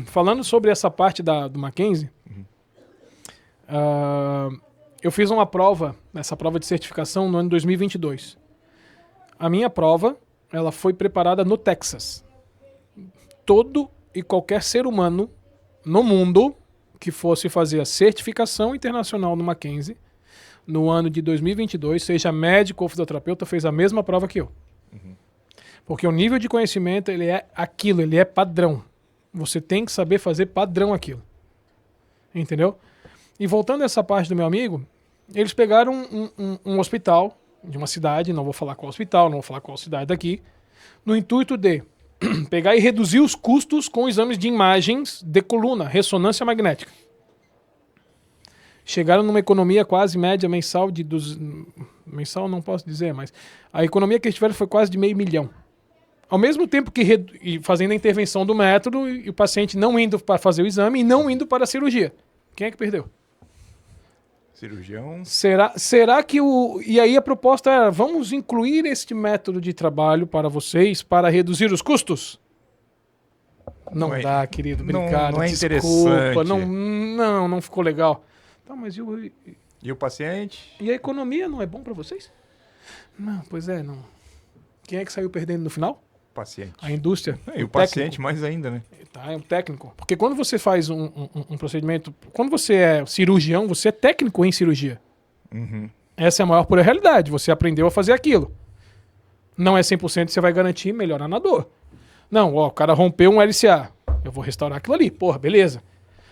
Falando sobre essa parte do Mackenzie, eu fiz uma prova, essa prova de certificação no ano 2022. A minha prova, ela foi preparada no Texas. Todo e qualquer ser humano no mundo que fosse fazer a certificação internacional no Mackenzie no ano de 2022, seja médico ou fisioterapeuta, fez a mesma prova que eu. Porque o nível de conhecimento, ele é aquilo, ele é padrão. Você tem que saber fazer padrão aquilo. Entendeu? E voltando a essa parte do meu amigo, eles pegaram um hospital de uma cidade, não vou falar qual hospital, não vou falar qual cidade daqui, no intuito de pegar e reduzir os custos com exames de imagens de coluna, ressonância magnética. Chegaram numa economia quase média mensal de... Mensal não posso dizer, mas a economia que eles tiveram foi quase de $500 mil. Ao mesmo tempo que fazendo a intervenção do método e o paciente não indo para fazer o exame e não indo para a cirurgia. Quem é que perdeu? Cirurgião. Será que E aí a proposta era, vamos incluir este método de trabalho para vocês para reduzir os custos? Não dá, querido, obrigado. Não é desculpa, interessante. não ficou legal. Tá, mas E o paciente? E a economia não é bom para vocês? Não, pois é, não. Quem é que saiu perdendo no final? Paciente. A indústria. E o paciente mais ainda, né? Tá, é um técnico. Porque quando você faz um procedimento... Quando você é cirurgião, você é técnico em cirurgia. Essa é a maior pura realidade. Você aprendeu a fazer aquilo. Não é 100% você vai garantir melhorar na dor. Não, o cara rompeu um LCA. Eu vou restaurar aquilo ali. Porra, beleza.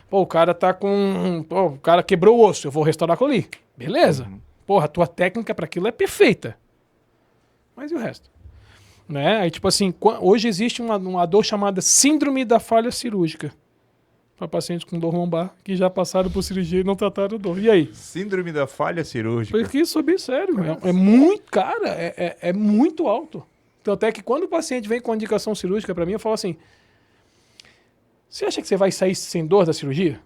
Pô, o cara tá com... Pô, o cara quebrou o osso. Eu vou restaurar aquilo ali. Beleza. Porra, a tua técnica para aquilo é perfeita. Mas e o resto? Né? Aí, tipo assim, hoje existe uma dor chamada síndrome da falha cirúrgica. Para pacientes com dor lombar que já passaram por cirurgia e não trataram dor. E aí? Síndrome da falha cirúrgica. Porque isso é bem sério. É muito, cara, é muito alto. Então, até que quando o paciente vem com indicação cirúrgica para mim, eu falo assim, você acha que você vai sair sem dor da cirurgia?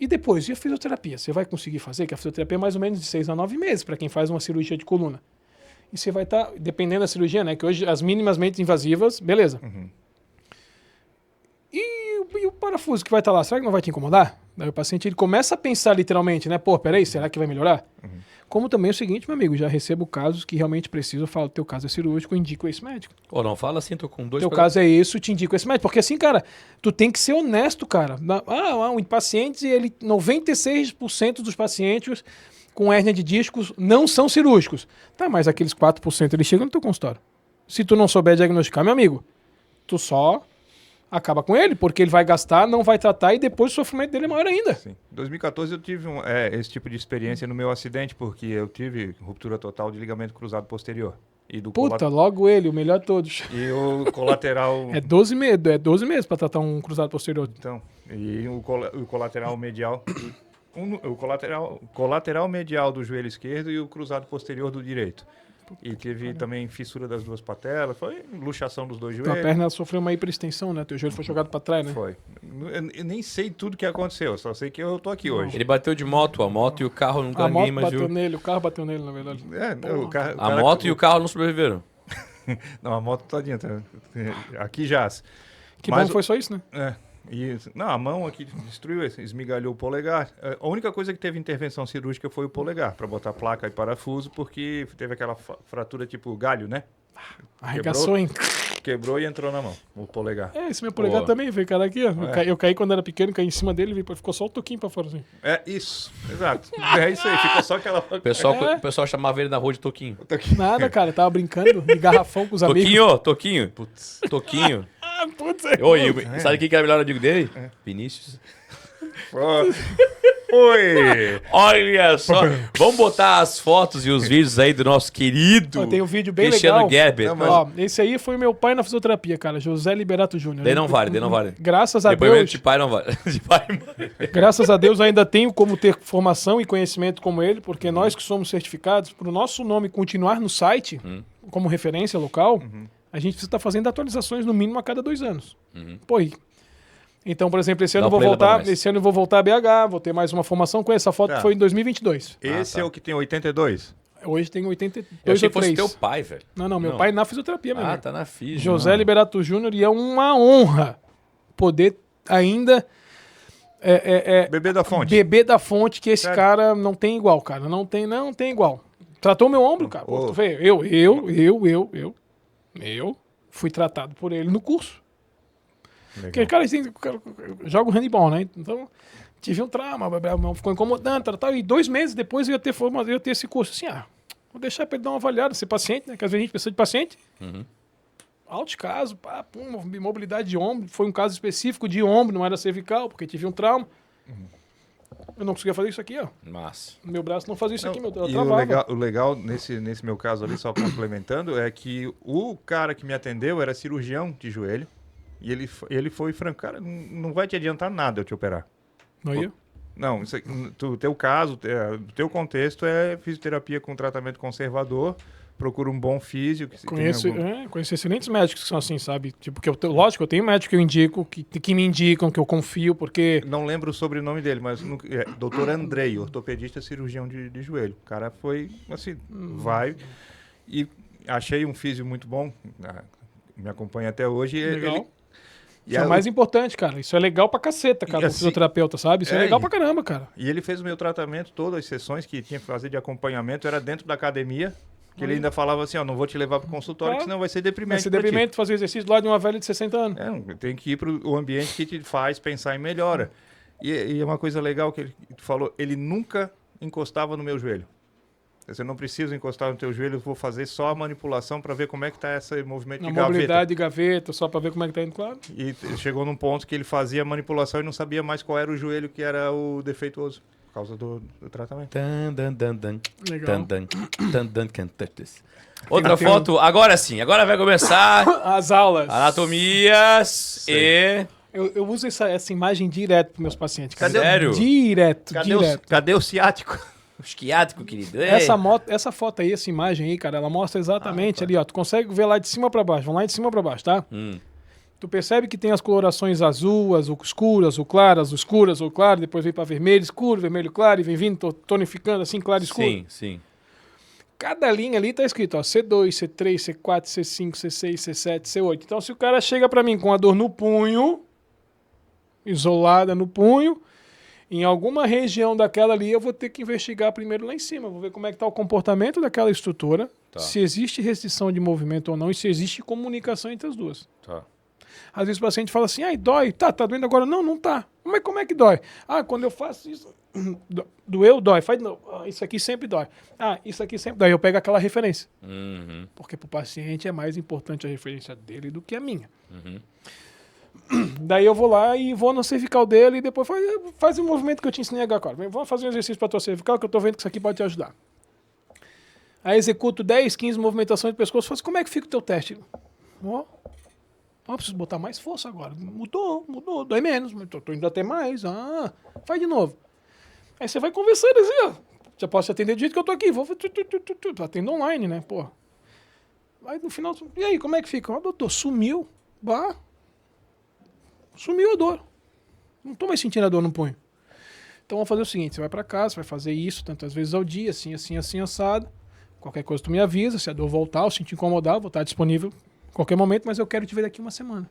E depois, e a fisioterapia? Você vai conseguir fazer? Que a fisioterapia é mais ou menos de 6 a 9 meses para quem faz uma cirurgia de coluna. E você vai estar, dependendo da cirurgia, né? Que hoje as minimamente invasivas, beleza. E o parafuso que vai estar lá, será que não vai te incomodar? Daí o paciente ele começa a pensar literalmente, né? Pô, peraí, será que vai melhorar? Como também é o seguinte, meu amigo, já recebo casos que realmente precisam, eu falo, teu caso é cirúrgico, eu indico esse médico. Ou não fala assim, tô com 2 Teu caso é isso, te indico esse médico. Porque assim, cara, tu tem que ser honesto, cara. Um paciente, 96% dos pacientes com hérnia de discos não são cirúrgicos. Tá, mas aqueles 4% eles chegam no teu consultório. Se tu não souber diagnosticar, meu amigo, tu só acaba com ele, porque ele vai gastar, não vai tratar e depois o sofrimento dele é maior ainda. Sim. Em 2014 eu tive esse tipo de experiência no meu acidente, porque eu tive ruptura total de ligamento cruzado posterior. E do Puta, logo ele, o melhor de todos. E o colateral... É 12 meses pra tratar um cruzado posterior. Então, e o colateral medial... o colateral medial do joelho esquerdo e o cruzado posterior do direito. E teve também fissura das duas patelas, foi luxação dos dois joelhos. Tua perna sofreu uma hiperextensão, né? Teu joelho foi jogado pra trás, né? Foi. Eu nem sei tudo que aconteceu, só sei que eu tô aqui hoje. Ele bateu de moto, a moto e o carro nunca A ninguém moto mais bateu viu. nele, o carro bateu nele, na verdade. A moto e o carro não sobreviveram. Não, a moto todinha. Aqui jaz. Que Mas bom foi só isso, né? Não, a mão aqui destruiu, esmigalhou o polegar. A única coisa que teve intervenção cirúrgica foi o polegar, para botar placa e parafuso, porque teve aquela fratura tipo galho, né? Arregaçou, hein? Quebrou e entrou na mão, o polegar. Esse meu polegar também veio, cara, aqui, ó. Eu caí quando era pequeno, caí em cima dele, ficou só o toquinho pra fora, assim. Isso, exato. É isso aí, ficou só aquela... O pessoal chamava ele na rua de Toquinho. Nada, cara, eu tava brincando de garrafão com os amigos. Toquinho. Putz. Toquinho. Putz, Sabe quem que era o melhor amigo dele? Vinícius. Oi! Olha só. Vamos botar as fotos e os vídeos aí do nosso querido tem um vídeo bem Cristiano legal. Gerber. Ó, esse aí foi meu pai na fisioterapia, cara, José Liberato Júnior. Daí não vale. Graças a Depoimento Deus. de pai não vale. De pai, mãe. Graças a Deus ainda tenho como ter formação e conhecimento como ele, porque nós que somos certificados, para o nosso nome continuar no site, como referência local, a gente precisa estar fazendo atualizações no mínimo a cada 2 anos. Pô, então, por exemplo, esse ano eu vou voltar a BH, vou ter mais uma formação com essa foto que foi em 2022. Esse é o que tem 82? Hoje tem 82 Eu achei ou que fosse 3. teu pai, velho. Não, meu pai na fisioterapia mesmo. Tá na física. José Liberato Júnior, e é uma honra poder ainda Bebê da fonte. beber da fonte, que esse cara não tem igual, cara. Não tem igual. Tratou meu ombro, cara. Pô, tu vê, eu fui tratado por ele no curso. Porque, cara, eu jogo handball, né? Então, tive um trauma, ficou incomodando, tal, e 2 meses depois eu ia ter esse curso. Assim, vou deixar pra ele dar uma avaliada, ser paciente, né? Que às vezes a gente precisa de paciente. Alto caso, mobilidade de ombro. Foi um caso específico de ombro, não era cervical, porque tive um trauma. Eu não conseguia fazer isso aqui, ó. Massa. Meu braço não fazia isso aqui, meu Deus. E o legal nesse meu caso ali, só complementando, é que o cara que me atendeu era cirurgião de joelho. E ele foi franco, cara, não vai te adiantar nada eu te operar. Não ia? Não, o teu caso, o teu contexto é fisioterapia com tratamento conservador, procura um bom físio. Conheço excelentes médicos que são assim, sabe? Tipo, lógico, eu tenho médico que eu indico, que me indicam, que eu confio, porque... Não lembro o sobrenome dele, mas Dr. Andrei, ortopedista cirurgião de joelho. O cara foi, assim, vai... E achei um físio muito bom, me acompanha até hoje. Legal. Isso é o mais importante, cara. Isso é legal pra caceta, cara, assim, fisioterapeuta, sabe? Isso é legal pra caramba, cara. E ele fez o meu tratamento, todas as sessões que tinha que fazer de acompanhamento, era dentro da academia, que ele ainda falava assim, não vou te levar pro consultório, senão vai ser deprimente. Vai ser deprimente fazer exercício do lado de uma velha de 60 anos. Tem que ir pro ambiente que te faz pensar em melhora. E é uma coisa legal que ele falou, ele nunca encostava no meu joelho. Você não precisa encostar no teu joelho, eu vou fazer só a manipulação para ver como é que está esse movimento de gaveta. Mobilidade de gaveta, só para ver como é que está indo, claro. E chegou num ponto que ele fazia a manipulação e não sabia mais qual era o joelho que era o defeituoso, por causa do tratamento. Legal. Outra foto, agora sim, agora vai começar as aulas. Anatomias e... Eu uso essa imagem direto para meus pacientes. Sério? Direto. Cadê o ciático? Esquiático, querido. Essa foto aí, essa imagem aí, cara, ela mostra exatamente ali, ó. Tu consegue ver lá de cima pra baixo. Vamos lá de cima pra baixo, tá? Tu percebe que tem as colorações azul, azul escuro, azul claro, azul escuro, azul claro, depois vem para vermelho escuro, vermelho claro, e vem vindo tonificando assim, claro e escuro. Sim, sim. Cada linha ali tá escrito, ó, C2, C3, C4, C5, C6, C7, C8. Então, se o cara chega para mim com a dor no punho, isolada no punho, em alguma região daquela ali, eu vou ter que investigar primeiro lá em cima. Vou ver como é que tá o comportamento daquela estrutura, se existe restrição de movimento ou não, e se existe comunicação entre as duas. Tá. Às vezes o paciente fala assim, ai, dói. Tá doendo agora? Não, não tá. Mas como é que dói? Ah, quando eu faço isso, doeu, dói. Faz de novo. Ah, isso aqui sempre dói. Ah, isso aqui sempre dói. Eu pego aquela referência. Uhum. Porque pro paciente é mais importante a referência dele do que a minha. Uhum. Daí eu vou lá e vou no cervical dele e depois faz o movimento que eu te ensinei agora. Vamos fazer um exercício para tua cervical que eu tô vendo que isso aqui pode te ajudar. Aí executo 10, 15 movimentações de pescoço. Faço, como é que fica o teu teste? Preciso botar mais força agora. Mudou, dói menos, mas tô indo até mais. Ah, faz de novo. Aí você vai conversando assim, ó. Já posso te atender do jeito que eu tô aqui. Vou atendo online, né, pô. Aí no final, e aí, como é que fica? Ó, doutor, sumiu. Bah. Sumiu a dor. Não tô mais sentindo a dor no punho. Então vamos fazer o seguinte, você vai pra casa, vai fazer isso tantas vezes ao dia, assim, assado. Qualquer coisa tu me avisa, se a dor voltar ou se te incomodar, eu vou estar disponível a qualquer momento, mas eu quero te ver daqui uma semana.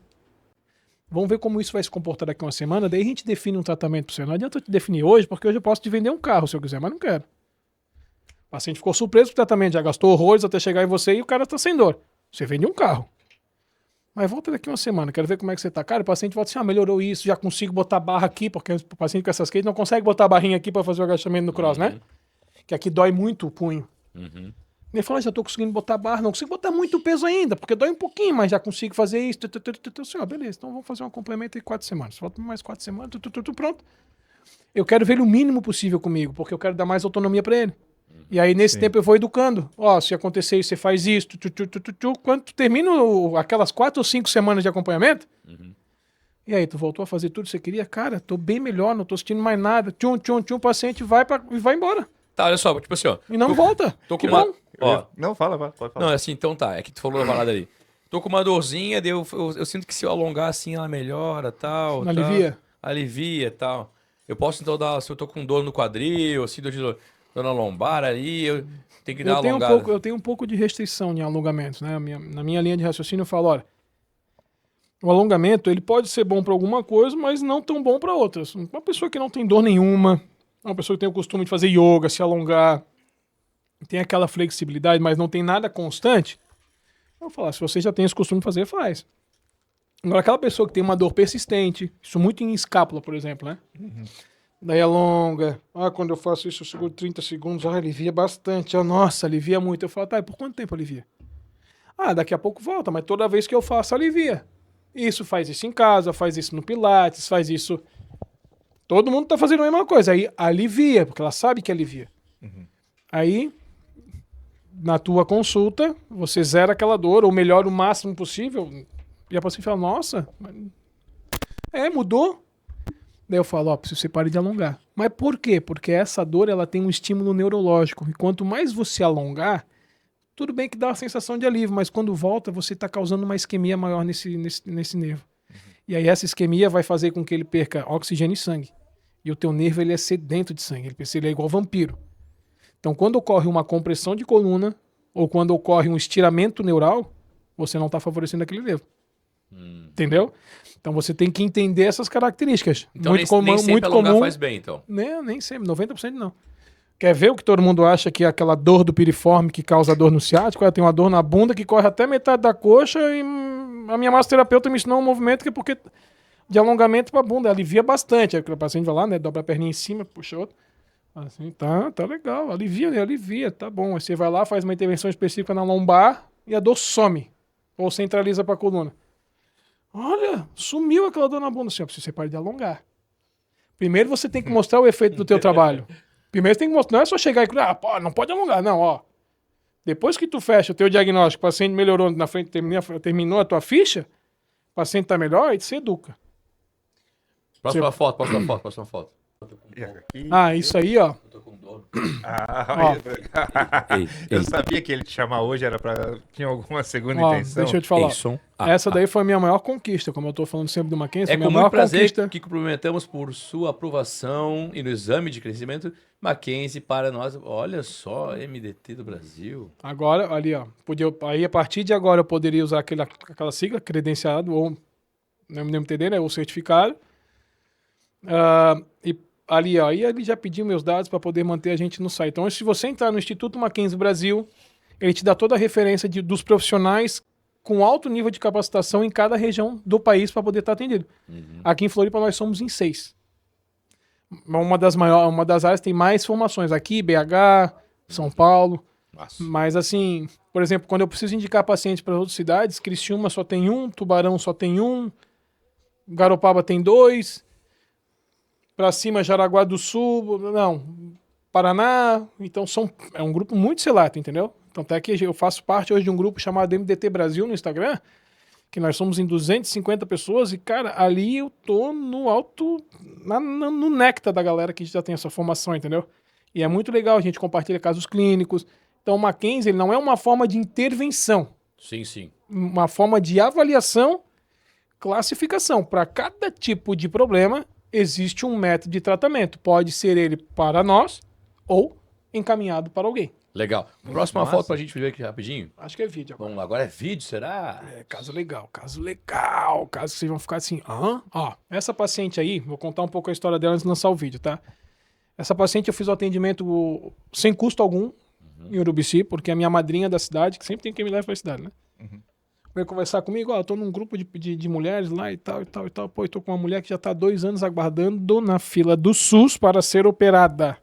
Vamos ver como isso vai se comportar daqui uma semana, daí a gente define um tratamento para você. Não adianta eu te definir hoje, porque hoje eu posso te vender um carro se eu quiser, mas não quero. O paciente ficou surpreso com o tratamento, já gastou horrores até chegar em você e o cara tá sem dor. Você vende um carro. Mas volta daqui uma semana, quero ver como é que você tá. Cara, o paciente volta assim, melhorou isso, já consigo botar barra aqui, porque o paciente com essas queixas não consegue botar a barrinha aqui para fazer o agachamento no cross, né? Que aqui dói muito o punho. Ele falou, já tô conseguindo botar barra, não consigo botar muito peso ainda, porque dói um pouquinho, mas já consigo fazer isso. Assim, beleza, então vamos fazer um complemento em 4 semanas. Volta mais 4 semanas, pronto. Eu quero ver ele o mínimo possível comigo, porque eu quero dar mais autonomia para ele. E aí, nesse tempo, eu vou educando. Ó, se acontecer isso, você faz isso. Quando tu termina aquelas 4 ou 5 semanas de acompanhamento, e aí, tu voltou a fazer tudo que você queria? Cara, tô bem melhor, não tô sentindo mais nada. O paciente vai embora. Tá, olha só, tipo assim, ó. E não volta. Tô com uma... Ó, Não, pode falar. não, assim, então tá. É que tu falou da balada ali. Tô com uma dorzinha, eu sinto que se eu alongar assim, ela melhora, tal. Alivia? Alivia, tal. Eu posso, então, dar... Se eu tô com dor no quadril, assim, dor na lombar ali, eu tenho que dar uma alongada. Eu tenho um pouco de restrição em alongamentos, né? Na minha linha de raciocínio, eu falo, olha, o alongamento, ele pode ser bom para alguma coisa, mas não tão bom para outras. Uma pessoa que não tem dor nenhuma, uma pessoa que tem o costume de fazer yoga, se alongar, tem aquela flexibilidade, mas não tem nada constante, eu vou falar, se você já tem esse costume de fazer, faz. Agora, aquela pessoa que tem uma dor persistente, isso muito em escápula, por exemplo, né? Daí alonga. Quando eu faço isso, eu seguro 30 segundos. Alivia bastante. Nossa, alivia muito. Eu falo, tá, e por quanto tempo alivia? Daqui a pouco volta, mas toda vez que eu faço, alivia. Isso, faz isso em casa, faz isso no Pilates, faz isso... Todo mundo tá fazendo a mesma coisa. Aí alivia, porque ela sabe que alivia. Aí, na tua consulta, você zera aquela dor, ou melhora o máximo possível. E a paciente fala, nossa, mudou. Daí eu falo, preciso que você pare de alongar. Mas por quê? Porque essa dor, ela tem um estímulo neurológico. E quanto mais você alongar, tudo bem que dá uma sensação de alívio, mas quando volta, você está causando uma isquemia maior nesse nervo. E aí essa isquemia vai fazer com que ele perca oxigênio e sangue. E o teu nervo, ele é sedento de sangue. Ele é igual vampiro. Então, quando ocorre uma compressão de coluna, ou quando ocorre um estiramento neural, você não está favorecendo aquele nervo. Entendeu? Então você tem que entender essas características. Então muito comum, nem sempre muito alongar comum. faz bem, então. Nem sempre, 90% não. Quer ver o que todo mundo acha que é aquela dor do piriforme que causa dor no ciático? Eu tenho uma dor na bunda que corre até metade da coxa e a minha massoterapeuta me ensinou um movimento que é porque de alongamento para a bunda, alivia bastante. Aí o paciente vai lá, né, dobra a perninha em cima, puxa outra. Assim, tá legal, alivia, tá bom. Aí você vai lá, faz uma intervenção específica na lombar e a dor some. Ou centraliza para a coluna. Olha, sumiu aquela dor na bunda. Assim, você pare de alongar. Primeiro você tem que mostrar o efeito do teu trabalho. Primeiro você tem que mostrar, não é só chegar e não pode alongar, não, ó. Depois que tu fecha o teu diagnóstico, o paciente melhorou na frente, terminou a tua ficha, o paciente tá melhor, aí você educa. Próxima foto. E aqui, Isso aí, ó. Eu tô com dor. Ah, Ei, eu ei. sabia que ele te chamar hoje era pra... Tinha alguma segunda Ó, intenção. deixa eu te falar. Ei, som. Essa daí foi a minha maior conquista, como eu tô falando sempre do Mackenzie, foi É a minha com maior muito prazer conquista. que cumprimentamos por sua aprovação e no exame de crescimento Mackenzie para nós. Olha só, MDT do Brasil. Agora, ali, ó. Aí, a partir de agora, eu poderia usar aquela sigla, credenciado, ou MTD, né? Ou certificado. E ali, ó. E ele já pediu meus dados para poder manter a gente no site. Então, se você entrar no Instituto Mackenzie Brasil, ele te dá toda a referência dos profissionais com alto nível de capacitação em cada região do país para poder estar atendido. Aqui em Floripa, nós somos em 6. Uma das áreas tem mais formações. Aqui, BH, São Paulo. Nossa. Mas assim, por exemplo, quando eu preciso indicar pacientes para outras cidades, Criciúma só tem um, Tubarão só tem um, Garopaba tem 2, para cima Jaraguá do Sul, não, Paraná, então é um grupo muito seleto, entendeu? Então até que eu faço parte hoje de um grupo chamado MDT Brasil no Instagram, que nós somos em 250 pessoas e, cara, ali eu tô no alto, no néctar da galera que já tem essa formação, entendeu? E é muito legal, a gente compartilha casos clínicos. Então o Mackenzie ele não é uma forma de intervenção, Sim, sim. uma forma de avaliação, classificação. Para cada tipo de problema, existe um método de tratamento. Pode ser ele para nós ou encaminhado para alguém. Legal. Próxima Massa. foto pra gente ver aqui rapidinho. Acho que é vídeo agora. Vamos lá, agora é vídeo, será? É, caso legal. Caso que vocês vão ficar assim, aham. Ó, essa paciente aí, vou contar um pouco a história dela antes de lançar o vídeo, tá? Essa paciente eu fiz o atendimento sem custo algum em Urubici, porque é a minha madrinha da cidade, que sempre tem quem me leva pra cidade, né? Veio conversar comigo, ó, eu tô num grupo de mulheres lá e tal. Pô, eu tô com uma mulher que já tá há 2 anos aguardando na fila do SUS para ser operada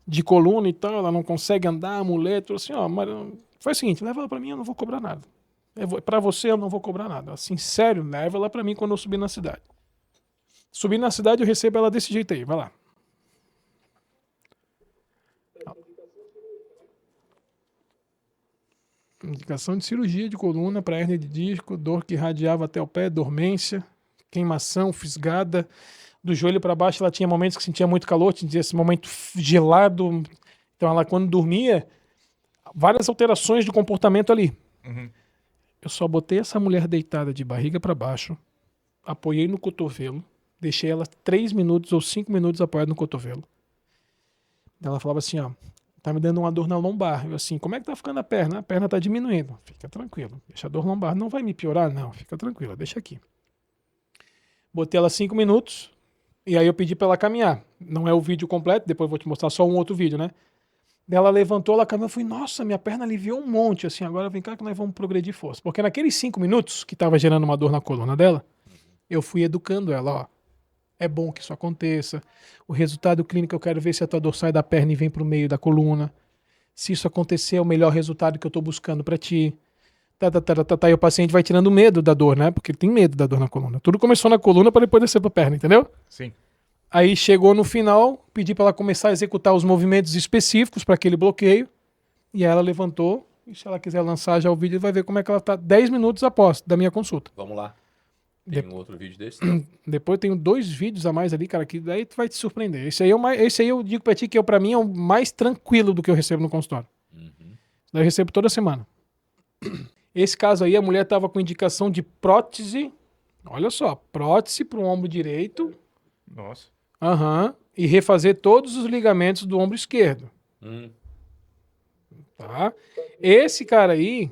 de coluna e tal, ela não consegue andar, a mulher, falou assim, ó, mas faz o seguinte, leva ela pra mim, eu não vou cobrar nada. Pra você eu não vou cobrar nada. Assim, sério, leva ela pra mim quando eu subir na cidade. Subir na cidade eu recebo ela desse jeito aí, vai lá. Indicação de cirurgia de coluna para hérnia de disco, dor que irradiava até o pé, dormência, queimação, fisgada. Do joelho para baixo ela tinha momentos que sentia muito calor, tinha esse momento gelado. Então ela quando dormia, várias alterações de comportamento ali. Eu só botei essa mulher deitada de barriga para baixo, apoiei no cotovelo, deixei ela 3 minutos ou 5 minutos apoiada no cotovelo. Ela falava assim, ó, tá me dando uma dor na lombar. Eu assim, como é que tá ficando a perna? A perna tá diminuindo. Fica tranquilo. Deixa a dor lombar. Não vai me piorar? Não, fica tranquila. Deixa aqui. Botei ela 5 minutos e aí eu pedi pra ela caminhar. Não é o vídeo completo, depois eu vou te mostrar só um outro vídeo, né? Ela levantou, ela caminhou, eu falei, nossa, minha perna aliviou um monte, assim, agora vem cá que nós vamos progredir força. Porque naqueles 5 minutos que tava gerando uma dor na coluna dela, eu fui educando ela, ó. É bom que isso aconteça. O resultado clínico, eu quero ver se a tua dor sai da perna e vem pro meio da coluna. Se isso acontecer, é o melhor resultado que eu tô buscando pra ti. E o paciente vai tirando medo da dor, né? Porque ele tem medo da dor na coluna. Tudo começou na coluna para depois descer pra perna, entendeu? Sim. Aí chegou no final, pedi para ela começar a executar os movimentos específicos para aquele bloqueio. E aí ela levantou. E se ela quiser lançar já o vídeo, vai ver como é que ela tá 10 minutos após da minha consulta. Vamos lá. Tem um outro vídeo desse? Depois eu tenho 2 vídeos a mais ali, cara, que daí tu vai te surpreender. Esse aí eu digo pra ti que pra mim é o mais tranquilo do que eu recebo no consultório. Daí eu recebo toda semana. Esse caso aí, a mulher tava com indicação de prótese. Olha só, prótese pro ombro direito. Nossa. E refazer todos os ligamentos do ombro esquerdo. Tá? Esse cara aí,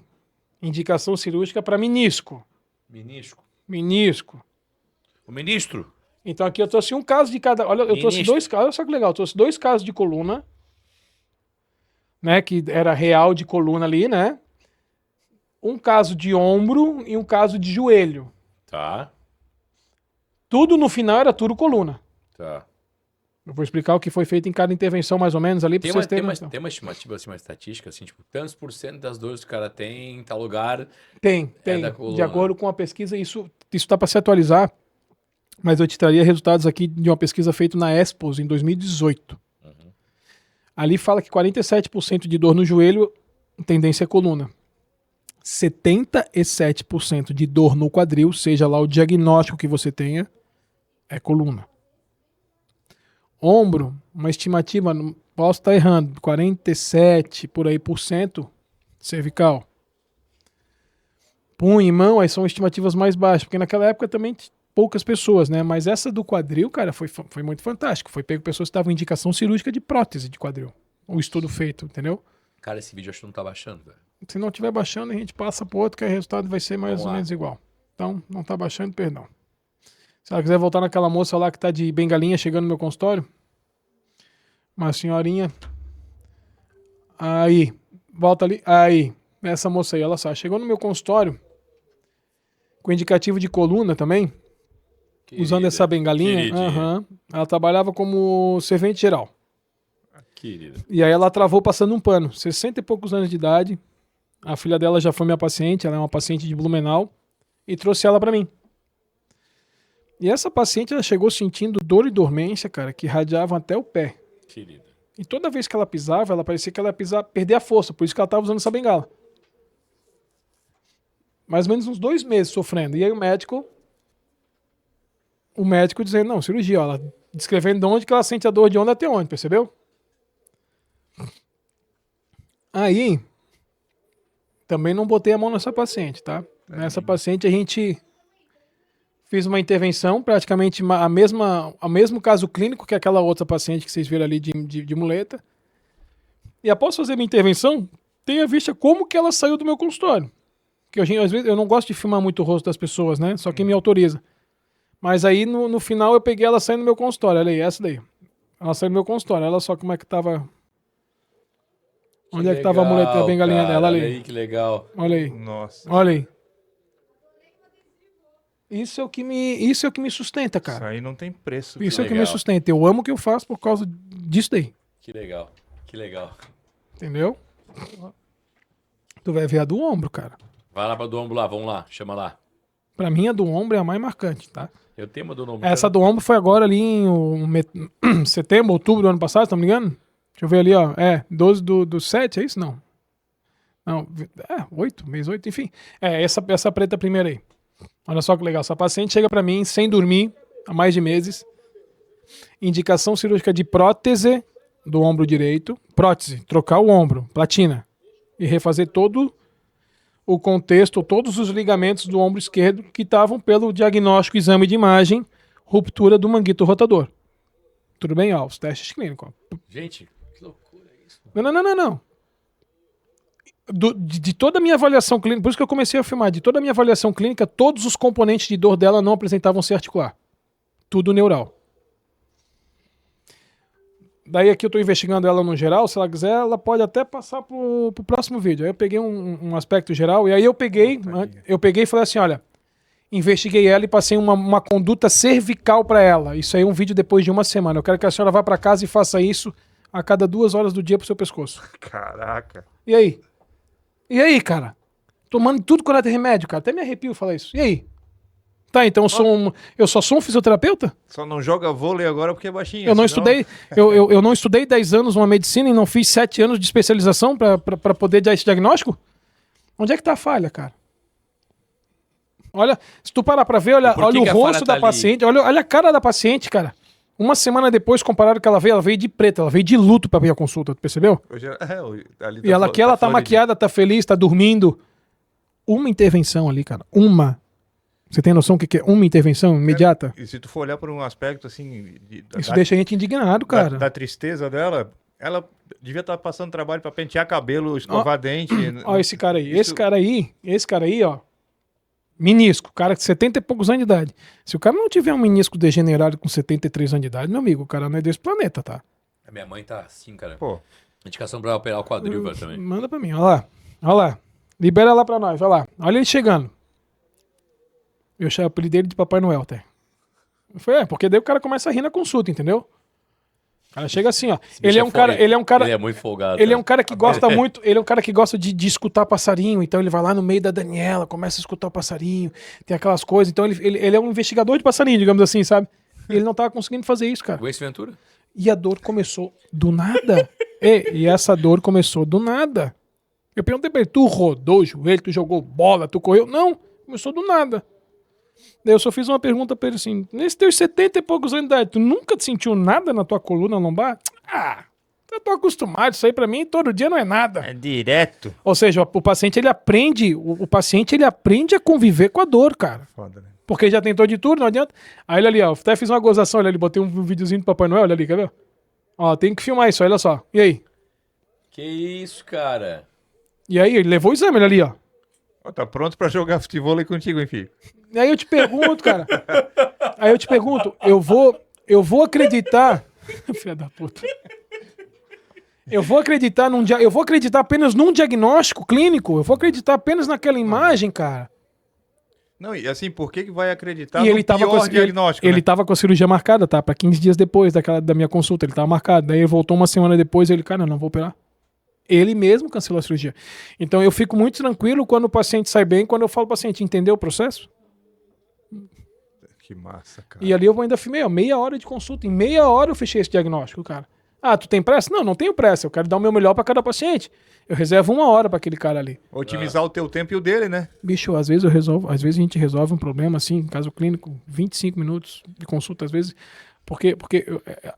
indicação cirúrgica para menisco. Menisco. O ministro. Então aqui eu trouxe um caso de cada. Olha, eu trouxe Ministro. 2 casos, olha só que legal. Eu trouxe 2 casos de coluna, né? Que era real de coluna ali, né? Um caso de ombro e um caso de joelho. Tá. Tudo no final era tudo coluna. Tá. Eu vou explicar o que foi feito em cada intervenção, mais ou menos, ali, para vocês terem noção. Tem uma estimativa, assim, uma estatística, assim, tipo, tantos por cento das dores que o cara tem em tal lugar. Tem. da coluna. De acordo com a pesquisa, isso está para se atualizar, mas eu te traria resultados aqui de uma pesquisa feita na ESPOS em 2018. Ali fala que 47% de dor no joelho, tendência é coluna. 77% de dor no quadril, seja lá o diagnóstico que você tenha, é coluna. Ombro, uma estimativa, posso estar errando, 47 por aí por cento cervical. Punho e mão, aí são estimativas mais baixas, porque naquela época também poucas pessoas, né? Mas essa do quadril, cara, foi muito fantástico. Foi pego pessoas que estavam em indicação cirúrgica de prótese de quadril. O estudo feito, entendeu? Cara, esse vídeo acho que não tá baixando, velho. Se não estiver baixando, a gente passa pro outro, que o resultado vai ser mais ou menos igual. Então, não tá baixando, perdão. Se ela quiser voltar naquela moça lá que tá de bengalinha chegando no meu consultório, uma senhorinha. Aí, volta ali. Aí, essa moça aí, ela só chegou no meu consultório com indicativo de coluna também, usando essa bengalinha. Ela trabalhava como servente geral. Querida. E aí ela travou passando um pano. 60 e poucos anos de idade. A filha dela já foi minha paciente, ela é uma paciente de Blumenau, e trouxe ela pra mim. E essa paciente, ela chegou sentindo dor e dormência, cara, que irradiavam até o pé. Querida. E toda vez que ela pisava, ela parecia que ela ia pisar, perder a força, por isso que ela tava usando essa bengala. Mais ou menos uns 2 meses sofrendo. E aí o médico dizendo, não, cirurgia, ó, ela descrevendo de onde que ela sente a dor, de onde até onde, percebeu? Aí, também não botei a mão nessa paciente, tá? Nessa paciente a gente fez uma intervenção, praticamente o mesmo caso clínico que aquela outra paciente que vocês viram ali de muleta. E após fazer minha intervenção, tenha vista como que ela saiu do meu consultório. Porque às vezes eu não gosto de filmar muito o rosto das pessoas, né? Só quem me autoriza. Mas aí no final eu peguei ela saindo do meu consultório. Olha aí, essa daí. Ela saiu do meu consultório. Olha só como é que tava. Onde é que tava a muleta, a bengalinha dela? Olha aí. Que legal. Olha aí. Nossa. Olha aí. Isso é o que me sustenta, cara. Isso aí não tem preço. Isso é o que legal. me sustenta. Eu amo o que eu faço por causa disso daí. Que legal. Que legal. Entendeu? Tu vai ver a do ombro, cara. Vai lá pra do ombro lá, vamos lá, chama lá. Pra mim, a do ombro é a mais marcante, tá? Eu tenho uma do ombro. Essa do ombro foi agora ali em setembro, outubro do ano passado, se não me engano. Deixa eu ver ali, ó. 12 do 7, é isso? Não. Não, 8, mês 8, enfim. Essa preta primeira aí. Olha só que legal. Essa paciente chega pra mim sem dormir há mais de meses. Indicação cirúrgica de prótese do ombro direito. Prótese, trocar o ombro, platina. E refazer todo o contexto, todos os ligamentos do ombro esquerdo que estavam pelo diagnóstico, exame de imagem, ruptura do manguito rotador. Tudo bem? Ó, os testes clínicos. Ó. Gente, que loucura isso. Não. De toda a minha avaliação clínica, por isso que eu comecei a filmar, de toda a minha avaliação clínica, todos os componentes de dor dela não apresentavam ser articular. Tudo neural. Daí aqui eu estou investigando ela no geral, se ela quiser, ela pode até passar pro próximo vídeo. Aí eu peguei um aspecto geral, e aí eu peguei e falei assim, olha, investiguei ela e passei uma conduta cervical para ela. Isso aí é um vídeo depois de 1 semana. Eu quero que a senhora vá para casa e faça isso a cada 2 horas do dia pro seu pescoço. Caraca. E aí? E aí, cara? Tomando tudo quanto é remédio, cara. Até me arrepio falar isso. E aí? Tá, então eu só sou um fisioterapeuta? Só não joga vôlei agora porque é baixinho. Eu não senão- estudei, eu não estudei 10 anos uma medicina e não fiz 7 anos de especialização pra poder dar esse diagnóstico? Onde é que tá a falha, cara? Olha, se tu parar pra ver, olha Por que o que a rosto falha da tá ali? paciente, olha a cara da paciente, cara. 1 semana depois, comparado com ela veio de preto, ela veio de luto pra vir a consulta, tu percebeu? Hoje ali E ela aqui, ela tá maquiada, tá feliz, tá dormindo. Uma intervenção ali, cara. Uma. Você tem noção do que é uma intervenção imediata? E se tu for olhar por um aspecto assim... Isso deixa a gente indignado, cara. Da tristeza dela, ela devia estar passando trabalho pra pentear cabelo, escovar dente. Ó, esse cara aí. Isso- Esse cara aí, ó. Menisco. Cara de 70 e poucos anos de idade. Se o cara não tiver um menisco degenerado com 73 anos de idade, meu amigo, o cara não é desse planeta, tá? A minha mãe tá assim, cara. Pô, Indicação pra operar o quadril, velho, também. Manda pra mim, ó lá. Ó lá. Libera lá pra nós, ó lá. Olha ele chegando. Eu chamo o apelido dele de Papai Noel, até. Porque daí o cara começa a rir na consulta, entendeu? O cara chega assim, ó. Ele é um cara. Ele é muito folgado. Ele é um cara que gosta muito, ele é um cara que gosta de escutar passarinho, então ele vai lá no meio da Daniela, começa a escutar o passarinho, tem aquelas coisas, então ele é um investigador de passarinho, digamos assim, sabe? E ele não tava conseguindo fazer isso, cara. O Ace Ventura? E a dor começou do nada. E essa dor começou do nada. Eu perguntei pra ele, tu rodou o joelho, tu jogou bola, tu correu? Não, começou do nada. Daí eu só fiz uma pergunta pra ele assim, nesses teus 70 e poucos anos de idade, tu nunca sentiu nada na tua coluna lombar? Ah, eu tô acostumado, isso aí pra mim todo dia não é nada. É direto. Ou seja, o paciente ele aprende, o paciente ele aprende a conviver com a dor, cara. Foda, né? Porque ele já tentou de tudo, não adianta. Aí ele ali, ó, até fiz uma gozação, olha ali, botei um videozinho do Papai Noel, olha ali, quer ver? Ó, tem que filmar isso, olha só. E aí? Que isso, cara? E aí, ele levou o exame, olha ali, ó. Ó, tá pronto pra jogar futebol aí contigo, hein, filho? E aí eu te pergunto, cara. Aí eu te pergunto, eu vou acreditar. Filha da puta. Eu vou acreditar apenas num diagnóstico clínico. Eu vou acreditar apenas naquela imagem, cara. Não, e assim, por que vai acreditar E no ele tava pior com diagnóstico, ele né? tava com a cirurgia marcada, tá? Pra 15 dias depois da minha consulta, ele tava marcado. Daí ele voltou uma semana depois, ele, cara, não vou operar. Ele mesmo cancelou a cirurgia. Então eu fico muito tranquilo quando o paciente sai bem, quando eu falo pro paciente, entendeu o processo? Que massa, cara. E ali eu ainda filmei, ó, meia hora de consulta. Em meia hora eu fechei esse diagnóstico, cara. Ah, tu tem pressa? Não, não tenho pressa. Eu quero dar o meu melhor pra cada paciente. Eu reservo 1 hora pra aquele cara ali. Otimizar o teu tempo e o dele, né? Bicho, às vezes a gente resolve um problema assim, caso clínico, 25 minutos de consulta, às vezes, porque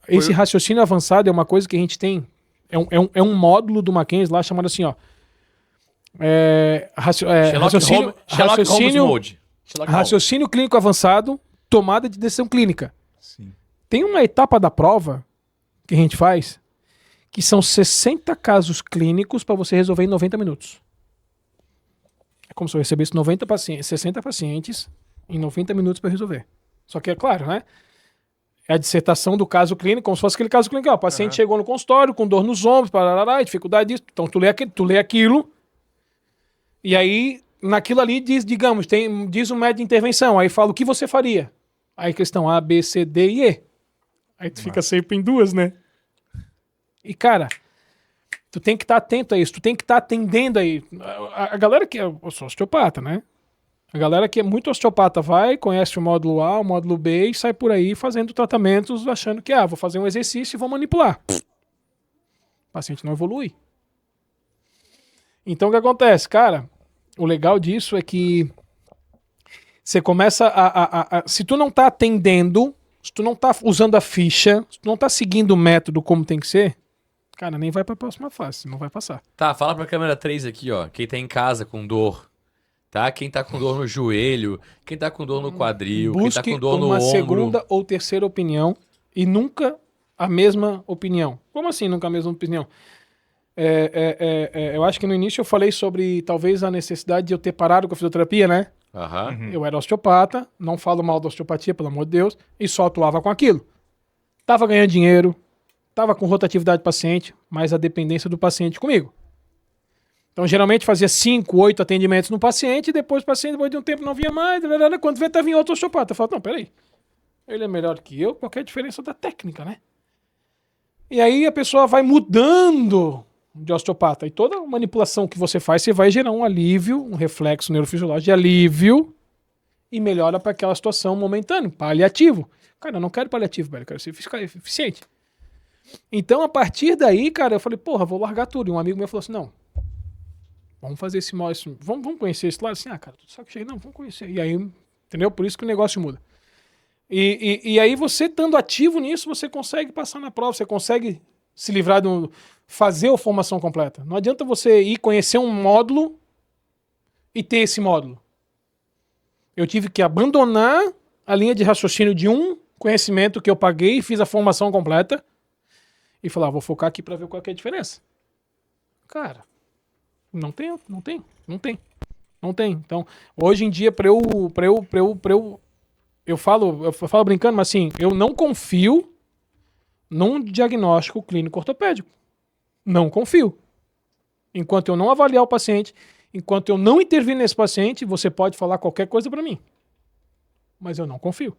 esse raciocínio avançado é uma coisa que a gente tem, é um módulo do Mackenzie lá chamado assim, ó, raciocínio clínico avançado, tomada de decisão clínica. Sim. Tem uma etapa da prova que a gente faz que são 60 casos clínicos para você resolver em 90 minutos. É como se eu recebesse 60 pacientes em 90 minutos para resolver. Só que é claro, né? É a dissertação do caso clínico, como se fosse aquele caso clínico. Ó, o paciente chegou no consultório com dor nos ombros, parará, dificuldade disso. Então tu lê aquilo e aí naquilo ali diz, digamos, diz um método de intervenção. Aí fala o que você faria. Aí questão A, B, C, D e E. Aí tu fica sempre em duas, né? E, cara, tu tem que estar atento a isso, tu tem que estar atendendo aí. A galera que eu sou osteopata, né? A galera que é muito osteopata vai, conhece o módulo A, o módulo B e sai por aí fazendo tratamentos achando que, vou fazer um exercício e vou manipular. O paciente não evolui. Então, o que acontece? Cara, o legal disso é que você começa se tu não tá atendendo, se tu não tá usando a ficha, se tu não tá seguindo o método como tem que ser, cara, nem vai pra próxima fase, não vai passar. Tá, fala pra câmera 3 aqui, ó. Quem tá em casa com dor, tá? Quem tá com dor no joelho, quem tá com dor no quadril, quem tá Busque com dor no uma ombro. segunda ou terceira opinião e nunca a mesma opinião. Como assim nunca a mesma opinião? Eu acho que no início eu falei sobre talvez a necessidade de eu ter parado com a fisioterapia, né? Aham. Eu era osteopata, não falo mal da osteopatia, pelo amor de Deus, e só atuava com aquilo. Tava ganhando dinheiro, tava com rotatividade do paciente, mas a dependência do paciente comigo. Então, geralmente fazia 5, 8 atendimentos no paciente, e depois o paciente, depois de um tempo, não vinha mais, quando vê, tava em outro osteopata. Eu falo, não, peraí, ele é melhor que eu, qualquer diferença da técnica, né? E aí a pessoa vai mudando de osteopata. E toda manipulação que você faz, você vai gerar um alívio, um reflexo neurofisiológico de alívio e melhora para aquela situação momentânea, paliativo. Cara, eu não quero paliativo, velho, eu quero ser eficiente. Então, a partir daí, cara, eu falei, porra, vou largar tudo. E um amigo meu falou assim, não, vamos fazer esse mal, vamos conhecer esse lado? Assim, cara, tudo saco cheio, não, vamos conhecer. E aí, entendeu? Por isso que o negócio muda. E aí, você estando ativo nisso, você consegue passar na prova, você consegue se livrar fazer a formação completa. Não adianta você ir conhecer um módulo e ter esse módulo. Eu tive que abandonar a linha de raciocínio de um conhecimento que eu paguei e fiz a formação completa e falar, vou focar aqui para ver qual que é a diferença. Cara, não tem. Então, hoje em dia, eu falo brincando, mas assim, eu não confio num diagnóstico clínico ortopédico. Não confio. Enquanto eu não avaliar o paciente, enquanto eu não intervir nesse paciente, você pode falar qualquer coisa para mim. Mas eu não confio.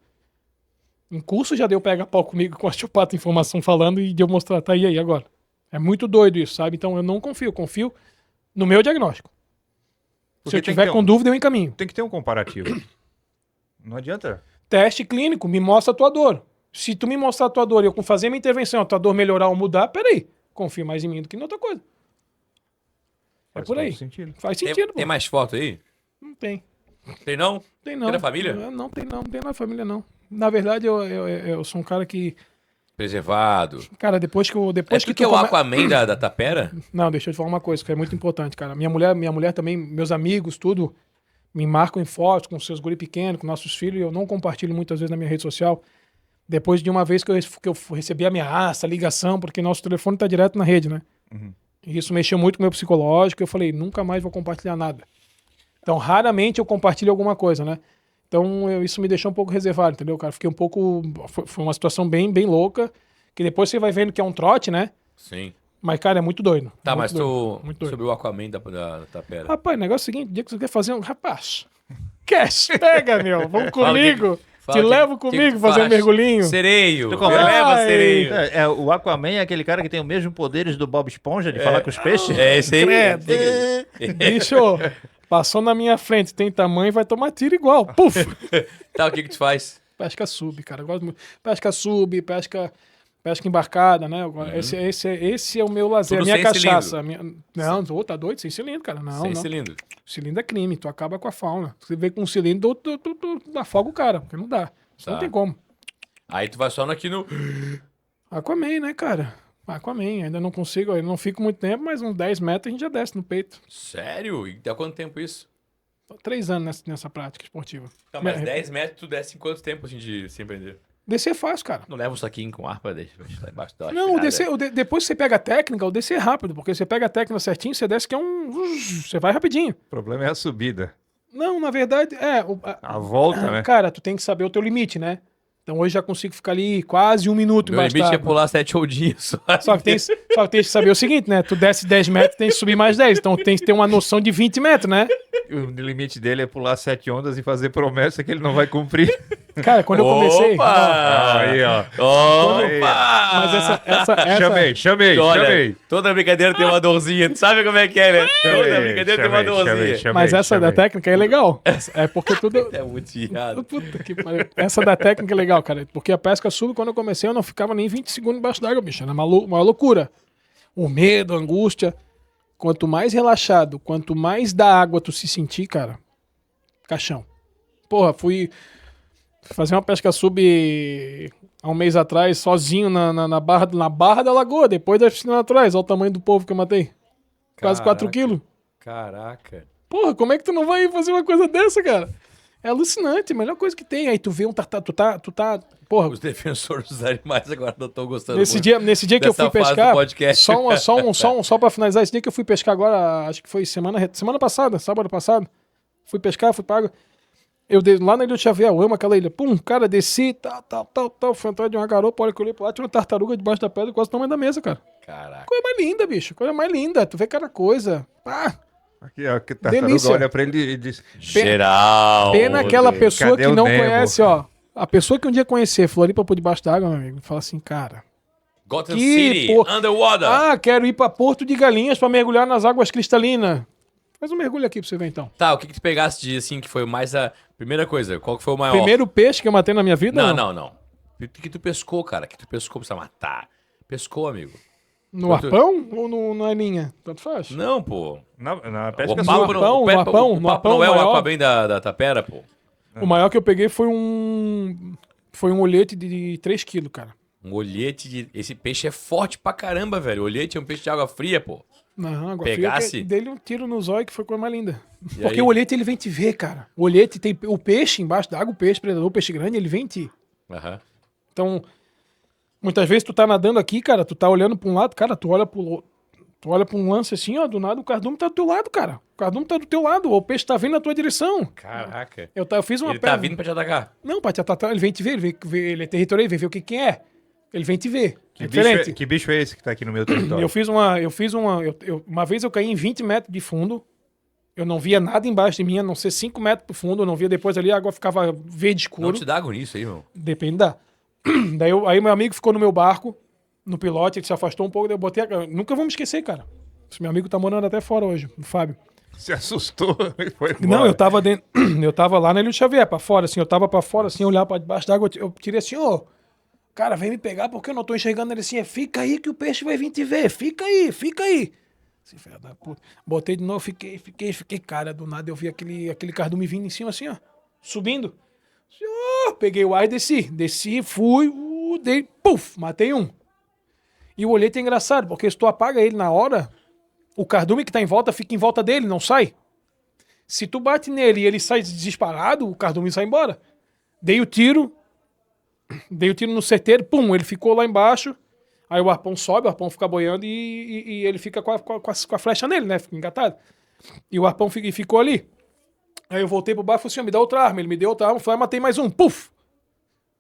Em curso já deu pega pau comigo com osteopata informação falando e de eu mostrar, tá aí agora. É muito doido isso, sabe? Então eu não confio. Confio no meu diagnóstico. Porque se eu tiver com dúvida, eu encaminho. Tem que ter um comparativo. Não adianta. Teste clínico, me mostra a tua dor. Se tu me mostrar a tua dor e eu fazer minha intervenção, a tua dor melhorar ou mudar, peraí. Confio mais em mim do que em outra coisa. É Faz por aí. todo sentido. Faz sentido, Tem mais foto aí? Não tem. Tem não? Tem não. Tem na família? Não tem na família não. Na verdade, eu sou um cara que... Preservado. Cara, depois que É o Aquaman da Tapera? Não, deixa eu te falar uma coisa que é muito importante, cara. Minha mulher também, meus amigos, tudo, me marcam em fotos com seus guri pequenos, com nossos filhos, e eu não compartilho muitas vezes na minha rede social. Depois de uma vez que eu recebi ameaça, ligação, porque nosso telefone tá direto na rede, né? E isso mexeu muito com o meu psicológico, eu falei, nunca mais vou compartilhar nada. Então, raramente eu compartilho alguma coisa, né? Então, isso me deixou um pouco reservado, entendeu, cara? Fiquei um pouco... Foi uma situação bem, bem louca, que depois você vai vendo que é um trote, né? Sim. Mas, cara, é muito doido. Tá, muito mas doido, muito doido. sobre o Aquaman da Tapera. Rapaz, o negócio é o seguinte, o dia que você quer fazer um... Rapaz, cash, pega, meu, vamos comigo. Te levo comigo fazer um mergulhinho. Sereio. Tu Me conhece? leva, sereio. O Aquaman é aquele cara que tem os mesmos poderes do Bob Esponja, de falar com os peixes? É esse aí. Credo. Bicho, passou na minha frente, tem tamanho, vai tomar tiro igual. Puf! Tá, o que tu faz? Pesca sub, cara. Eu gosto muito. Pesca sub, pesca embarcada, né? Esse é o meu lazer, Tudo a minha sem cachaça. Não, tá doido? Sem cilindro, cara. Não, Sem não. cilindro. Cilindro é crime, tu acaba com a fauna. Você vê com um cilindro, tu afoga o cara, porque não dá. Isso Tá. não tem como. Aí tu vai só aqui no... Aquaman, né, cara? Aquaman, ainda não consigo, eu não fico muito tempo, mas uns 10 metros a gente já desce no peito. Sério? E há quanto tempo isso? Tô 3 anos nessa prática esportiva. Tá, mas 10 metros tu desce em quanto tempo, assim, sem prender? Descer é fácil, cara. Não leva um saquinho com ar pra deixar lá embaixo da Não, depois que você pega a técnica, o descer é rápido, porque você pega a técnica certinho, você desce que é você vai rapidinho. O problema é a subida. Não, na verdade, A volta, né? Cara, tu tem que saber o teu limite, né? Então hoje já consigo ficar ali quase 1 minuto Meu embaixo limite é d'água. pular 7 holdinhos. Só que tem que saber o seguinte, né? Tu desce 10 metros, tem que subir mais 10. Então tem que ter uma noção de 20 metros, né? O limite dele é pular 7 ondas e fazer promessa que ele não vai cumprir. Cara, quando eu comecei... Opa! Aí, ó. Opa! Mas essa... Chamei. Olha, toda brincadeira tem uma dorzinha. Tu sabe como é que é, né? Toda brincadeira tem uma dorzinha. Mas essa da técnica é legal. É porque tudo... É muito irado. Puta que pariu. Essa da técnica é legal, cara. Porque a pesca sub, quando eu comecei, eu não ficava nem 20 segundos embaixo d'água, bicho. Era uma loucura. O medo, a angústia. Quanto mais relaxado, quanto mais da água tu se sentir, cara, caixão. Porra, fui fazer uma pesca sub há um mês atrás, sozinho na barra da lagoa, depois das piscinas naturais. Olha o tamanho do povo que eu matei. Quase 4 quilos. Caraca. Porra, como é que tu não vai fazer uma coisa dessa, cara? É alucinante, a melhor coisa que tem. Aí tu vê um tu tá... Porra, Os defensores dos animais agora não estão gostando nesse muito dia que eu fui dessa fase do pescar, podcast. só pra finalizar, esse dia que eu fui pescar agora, acho que foi semana passada, sábado passado, fui pescar, fui pago. Lá na Ilha do Xavier, eu amo aquela ilha. Pum, cara, desci, tal, fui entrar de uma garopa, olha que eu olhei pra lá, tinha uma tartaruga debaixo da pedra, quase o tamanho da mesa, cara. Caraca. Coisa mais linda, bicho, coisa mais linda, tu vê cada coisa. Pá, Aqui, ó, que tartaruga Delícia. olha pra ele e diz... Geral. pena aquela pessoa Cadê que o não Nemo? conhece, ó. A pessoa que um dia conhecer Floripa por debaixo d'água, meu amigo, fala assim, cara... Gotham Que City, porra. underwater. Ah, quero ir pra Porto de Galinhas pra mergulhar nas águas cristalinas. Faz um mergulho aqui pra você ver, então. Tá, o que tu pegasse de, assim, que foi mais a primeira coisa? Qual que foi o maior? Primeiro peixe que eu matei na minha vida? Não. O que tu pescou, cara? Que tu pescou pra matar? Pescou, amigo. No arpão ou na linha? Tanto faz. Não, pô. Na O pesca papo No sub. arpão, não, no arpão, o no papo arpão não é o maior. Aquaman da Tapera, pô. O maior que eu peguei foi um olhete de 3 quilos, cara. Um olhete de... Esse peixe é forte pra caramba, velho. O olhete é um peixe de água fria, pô. Não, agora Pegasse? dele um tiro no zóio que foi a coisa mais linda. E Porque aí? o olhete ele vem te ver, cara. O olhete tem o peixe embaixo da água, o peixe predador, o peixe grande, ele vem te... Aham. Então, muitas vezes tu tá nadando aqui, cara, tu tá olhando pra um lado, cara, tu olha pra um lance assim, ó, do nada o cardume tá do teu lado, cara. O cardume tá do teu lado, o peixe tá vindo na tua direção. Caraca. Eu fiz uma Ele tá vindo pra te atacar. Não, pra te atacar, ele vem te ver, ele é territorial, ele vem ver o que é. Ele vem te ver. Que É bicho diferente. que bicho é esse que tá aqui no meu território? Uma vez eu caí em 20 metros de fundo, eu não via nada embaixo de mim, a não ser 5 metros pro fundo, eu não via depois ali, a água ficava verde Não escuro. te dá agonia isso aí, irmão. Depende da... Aí meu amigo ficou no meu barco, no pilote, ele se afastou um pouco, daí eu botei nunca vou me esquecer, cara. Esse meu amigo tá morando até fora hoje, o Fábio. Se assustou e foi embora. Não, eu tava dentro... Eu tava lá na Ilha do Xavier, pra fora, assim, eu tava pra fora, assim, olhar pra debaixo d'água, eu tirei assim, ô... Cara, vem me pegar porque eu não tô enxergando ele assim. Fica aí que o peixe vai vir te ver. Fica aí. Assim, filha da puta. Botei de novo, fiquei, cara, do nada eu vi aquele cardume vindo em cima assim, ó, subindo. Peguei o ar e desci, fui, dei, puf, matei um. E o olhete é engraçado, porque se tu apaga ele na hora, o cardume que tá em volta fica em volta dele, não sai. Se tu bate nele e ele sai disparado, o cardume sai embora. Dei o tiro no certeiro, pum, ele ficou lá embaixo. Aí o arpão sobe, o arpão fica boiando e ele fica com a flecha nele, né? Fica engatado. E o arpão ficou ali. Aí eu voltei pro barco e falei assim, me dá outra arma. Ele me deu outra arma, falei, matei mais um, puf!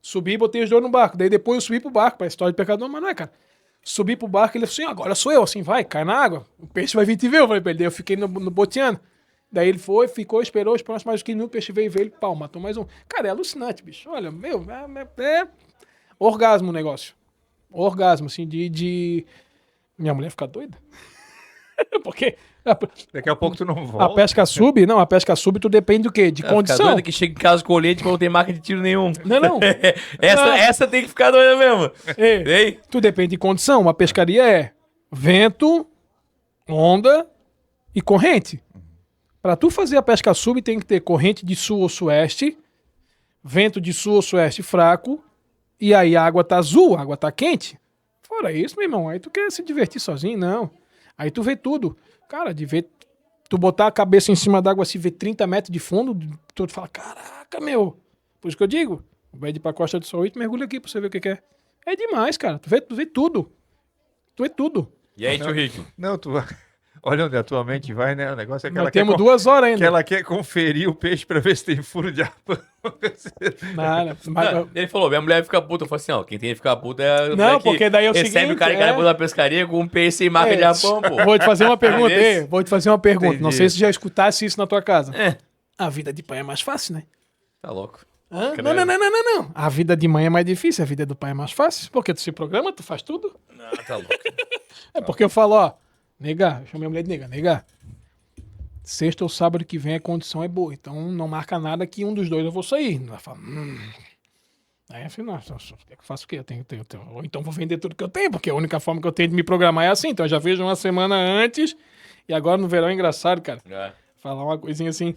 Subi e botei os dois no barco. Daí depois eu subi pro barco, pra história de pecador, mas não é, cara. Subi pro barco e ele falou assim, agora sou eu, assim, vai, cai na água. O peixe vai vir te ver, eu falei pra ele. Daí eu fiquei no boteando. Daí ele foi, ficou, esperou os próximos mais 15 minutos, o peixe veio, ele, pau, matou mais um. Cara, é alucinante, bicho. Olha, meu, é orgasmo o negócio. Orgasmo, assim, de... Minha mulher fica doida. Porque... Daqui a pouco tu não volta. A pesca sub, tu depende do quê? De condição. Fica doida que chega em casa com o colete quando não tem marca de tiro nenhum. Não. Essa tem que ficar doida mesmo. Ei, tu depende de condição. Uma pescaria é vento, onda e corrente. Para tu fazer a pesca sub, tem que ter corrente de sul ou sueste, vento de sul ou sueste fraco, e aí a água tá azul, a água tá quente. Fora isso, meu irmão, aí tu quer se divertir sozinho, não. Aí tu vê tudo. Cara, de ver, tu botar a cabeça em cima d'água assim, ver 30 metros de fundo, tu fala, caraca, meu. Por isso que eu digo, vai de ir pra Costa do Sol e tu mergulha aqui pra você ver o que é. É demais, cara. Tu vê tudo. Tu vê tudo. E aí, tio Rico? Não, tu... Olha onde a tua mente vai, né? O negócio é que Nós ela temos quer... 2 horas ainda. Que ela quer conferir o peixe pra ver se tem furo de arpão. Nada. Não, ele falou, minha mulher fica puta. Eu falei assim, ó, quem tem que ficar puta é... a Não, mulher que porque daí é o recebe seguinte, o cara que acabou da pescaria com um peixe sem marca de arpão, pô. Vou te fazer uma pergunta. Esse? Vou te fazer uma pergunta. Não Entendi. sei se já escutasse isso na tua casa. É. A vida de pai é mais fácil, né? Tá louco. Hã? Credo. Não. A vida de mãe é mais difícil, a vida do pai é mais fácil. Porque tu se programa, tu faz tudo. Não, tá louco. É porque eu falo, ó, nega, eu chamo minha mulher de nega. Sexta ou sábado que vem a condição é boa, então não marca nada que um dos dois eu vou sair. Ela fala, Aí assim, não, quer que eu faça o quê? Eu tenho. Ou então vou vender tudo que eu tenho, porque a única forma que eu tenho de me programar é assim. Então eu já vejo uma semana antes, e agora no verão é engraçado, cara. É. Falar uma coisinha assim,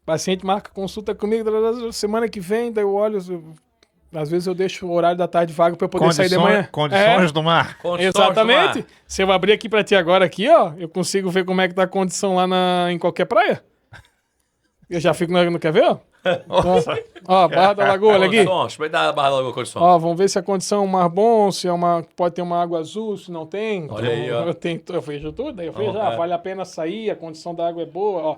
paciente marca consulta comigo, semana que vem, daí eu olho, às vezes eu deixo o horário da tarde vago pra eu poder sair de manhã. Condições do mar. Exatamente. Se eu abrir aqui pra ti agora, aqui, ó, eu consigo ver como é que tá a condição lá em qualquer praia. Eu já fico, não quer ver, ó? Ó, Barra da Lagoa, olha aqui. Condição, deixa eu dar a Barra da Lagoa, condição. Ó, vamos ver se a condição é um mar bom, se é pode ter uma água azul, se não tem. Olha aí, ó. Eu vejo tudo, aí eu vejo, vale a pena sair, a condição da água é boa, ó.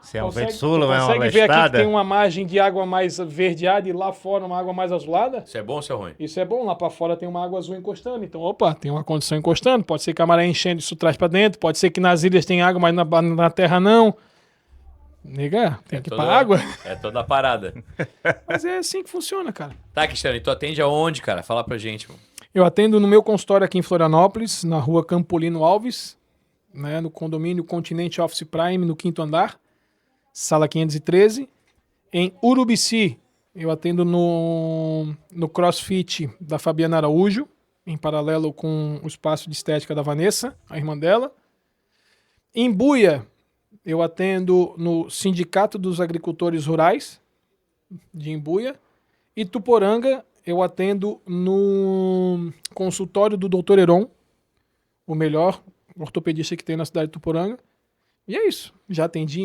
Se é um Consegue- vento sul, é uma Consegue ver aqui que lestada. tem uma margem de água mais verdeada e lá fora uma água mais azulada? Isso é bom ou isso é ruim? Isso é bom, lá pra fora tem uma água azul encostando, então, opa, tem uma condição encostando, pode ser que a maré enchendo isso traz pra dentro, pode ser que nas ilhas tem água, mas na terra não. Nega, tem que ir pra água. É toda a parada. Mas é assim que funciona, cara. Tá, Cristiano, e tu atende aonde, cara? Fala pra gente, mano. Eu atendo no meu consultório aqui em Florianópolis, na rua Campolino Alves, né, no condomínio Continente Office Prime, no 5º andar, sala 513. Em Urubici, eu atendo no CrossFit da Fabiana Araújo, em paralelo com o espaço de estética da Vanessa, a irmã dela. Em Buia, eu atendo no Sindicato dos Agricultores Rurais de Imbuia. E Tuporanga, eu atendo no consultório do Dr. Heron, o melhor ortopedista que tem na cidade de Tuporanga. E é isso. Já atendi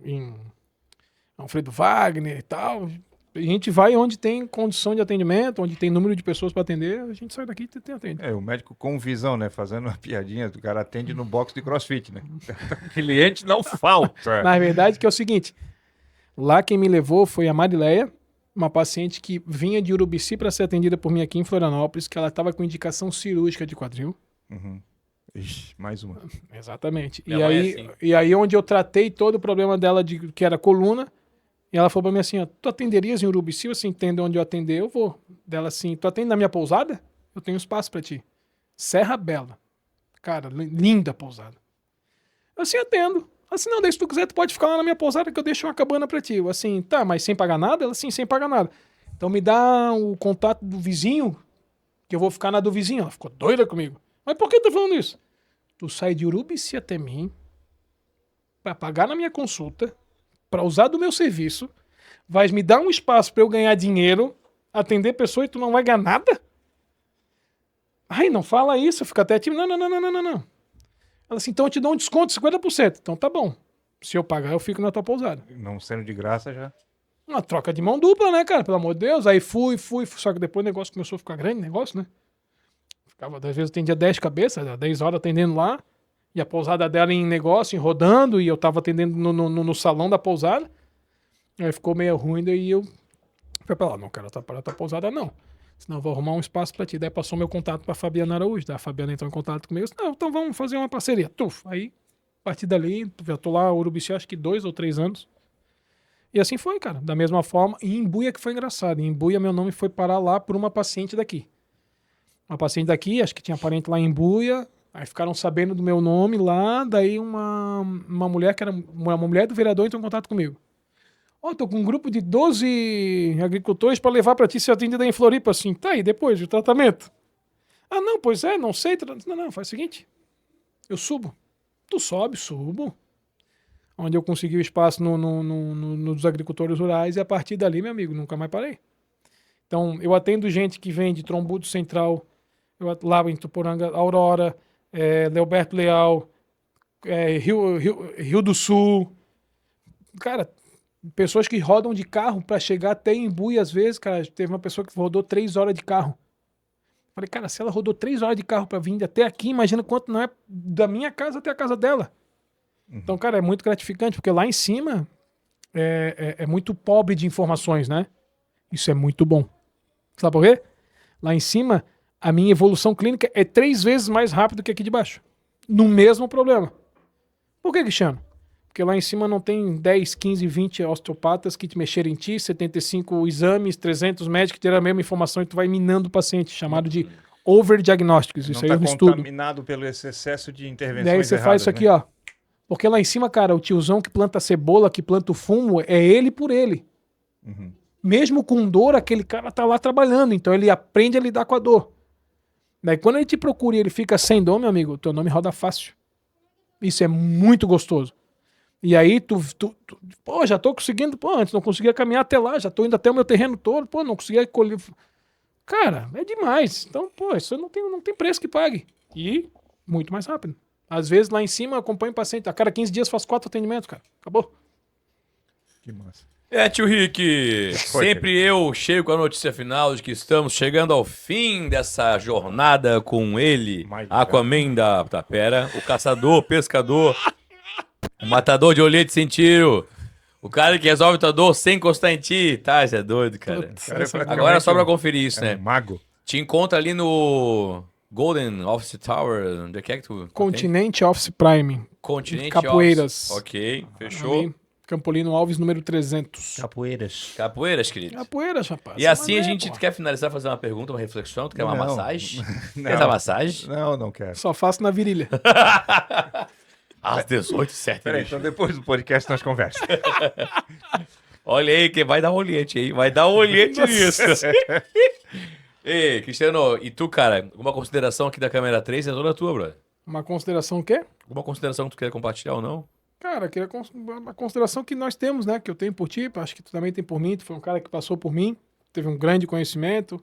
em Alfredo Wagner e tal. A gente vai onde tem condição de atendimento, onde tem número de pessoas para atender, a gente sai daqui e atende. É, o médico com visão, né? Fazendo uma piadinha, o cara atende no box de CrossFit, né? Cliente não falta. Na verdade, que é o seguinte, lá quem me levou foi a Marileia, uma paciente que vinha de Urubici para ser atendida por mim aqui em Florianópolis, que ela estava com indicação cirúrgica de quadril. Uhum. Ixi, mais uma. Exatamente. Minha mãe é assim. E aí onde eu tratei todo o problema dela, que era coluna, e ela falou pra mim assim, ó, tu atenderias em Urubici? Eu assim, entende onde eu atender, eu vou. Dela assim, tu atende na minha pousada? Eu tenho espaço pra ti. Serra Bela. Cara, linda pousada. Eu assim, atendo. Assim, não, daí se tu quiser, tu pode ficar lá na minha pousada que eu deixo uma cabana pra ti. Eu assim, tá, mas sem pagar nada? Ela assim, sem pagar nada. Então me dá o contato do vizinho, que eu vou ficar na do vizinho. Ela ficou doida comigo. Mas por que tu tá falando isso? Tu sai de Urubici até mim pra pagar na minha consulta, pra usar do meu serviço, vais me dar um espaço pra eu ganhar dinheiro, atender pessoa e tu não vai ganhar nada? Ai, não fala isso, fica até tímido. Não. Ela assim, então eu te dou um desconto de 50%. Então tá bom. Se eu pagar, eu fico na tua pousada. Não sendo de graça já. Uma troca de mão dupla, né, cara? Pelo amor de Deus. Aí fui. Só que depois o negócio começou a ficar grande, negócio, né? Ficava, às vezes, atendia 10 cabeças, 10 horas atendendo lá. E a pousada dela em negócio, em rodando. E eu tava atendendo no salão da pousada. Aí ficou meio ruim, daí eu fui pra lá. Não quero atrapalhar a tua pousada, não. Senão eu vou arrumar um espaço pra ti. Daí passou meu contato pra Fabiana Araújo. Daí a Fabiana entrou em contato comigo. Disse, não, então vamos fazer uma parceria. Tuf. Aí, a partir dali, já tô lá, Urubici, acho que 2 ou 3 anos. E assim foi, cara. Da mesma forma. E em Imbuia que foi engraçado. Em Imbuia meu nome foi parar lá por uma paciente daqui. Uma paciente daqui, acho que tinha parente lá em Imbuia. Aí ficaram sabendo do meu nome lá. Daí uma mulher que era uma mulher do vereador entrou em contato comigo. Ó, tô com um grupo de 12 agricultores para levar para ti ser atendida em Floripa. Assim, tá, e depois, o tratamento? Ah, não, pois é, não sei. Não, faz o seguinte. Eu subo. Tu sobe, subo. Onde eu consegui o espaço nos agricultores rurais e a partir dali, meu amigo, nunca mais parei. Então, eu atendo gente que vem de Trombudo Central, lá em Tuporanga, Aurora, Leoberto Leal, Rio do Sul. Cara, pessoas que rodam de carro para chegar até Imbuia, às vezes, cara, teve uma pessoa que rodou 3 horas de carro. Falei, cara, se ela rodou 3 horas de carro para vir até aqui, imagina quanto não é da minha casa até a casa dela. Então, cara, é muito gratificante, porque lá em cima é muito pobre de informações, né? Isso é muito bom. Sabe por quê? Lá em cima, a minha evolução clínica é 3 vezes mais rápida que aqui de baixo. No mesmo problema. Por que, Cristiano? Porque lá em cima não tem 10, 15, 20 osteopatas que te mexerem em ti, 75 exames, 300 médicos que terão a mesma informação e tu vai minando o paciente, chamado de overdiagnósticos. Isso aí é um estudo. Não está contaminado pelo esse excesso de intervenções Daí você faz isso aqui, né? ó. Porque lá em cima, cara, o tiozão que planta cebola, que planta o fumo, é ele por ele. Uhum. Mesmo com dor, aquele cara tá lá trabalhando, então ele aprende a lidar com a dor. Daí quando ele te procura e ele fica sem dor, meu amigo, teu nome roda fácil. Isso é muito gostoso. E aí pô, já tô conseguindo, pô, antes não conseguia caminhar até lá, já tô indo até o meu terreno todo, pô, não conseguia colher. Cara, é demais. Então, pô, isso não tem preço que pague. E muito mais rápido. Às vezes lá em cima eu acompanho o paciente, a cada 15 dias faço 4 atendimentos, cara. Acabou. Que massa. Tio Rick, sempre eu chego com a notícia final de que estamos chegando ao fim dessa jornada com ele, Aquaman da Tapera, o caçador, pescador, o matador de olhete sem tiro, o cara que resolve tua dor sem encostar em ti. Tá, você é doido, cara. Agora só pra conferir isso, né? Mago. Te encontra ali no Golden Office Tower, onde é que tu... Continente Office Prime. Continente Capoeiras. Office. Ok, fechou. Ali, Campolino Alves, número 300. Capoeiras. Capoeiras, querido. Capoeiras, rapaz. E assim a gente quer finalizar fazendo uma pergunta, uma reflexão. Tu quer uma massagem? Quer essa massagem? Não quero. Só faço na virilha. Às 18, certo? Peraí, então depois do podcast nós conversamos. Olha aí, que vai dar um olhete aí. Vai dar um olhete nisso. Ei, Cristiano, e tu, cara, alguma consideração aqui da câmera 3 é toda tua, brother? Uma consideração o quê? Alguma consideração que tu quer compartilhar ou não? Cara, uma consideração que nós temos, né? Que eu tenho por ti, acho que tu também tem por mim. Tu foi um cara que passou por mim, teve um grande conhecimento.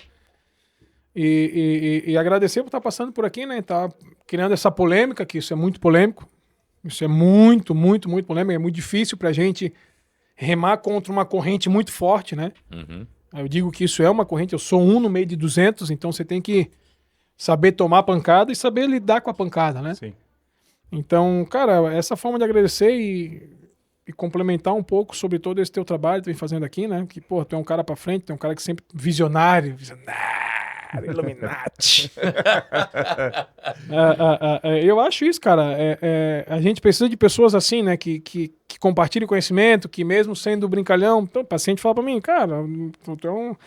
E agradecer por estar passando por aqui, né? Tá criando essa polêmica, que isso é muito polêmico. Isso é muito, muito, muito polêmico. É muito difícil pra gente remar contra uma corrente muito forte, né? Uhum. Eu digo que isso é uma corrente, eu sou um no meio de 200, então você tem que saber tomar pancada e saber lidar com a pancada, né? Sim. Então, cara, essa forma de agradecer e complementar um pouco sobre todo esse teu trabalho que tu vem fazendo aqui, né? Que, pô, tu é um cara pra frente, tu é um cara que sempre visionário, Illuminati. Eu acho isso, cara. A gente precisa de pessoas assim, né? Que compartilhem conhecimento, que mesmo sendo brincalhão, então, o paciente fala pra mim, cara, tu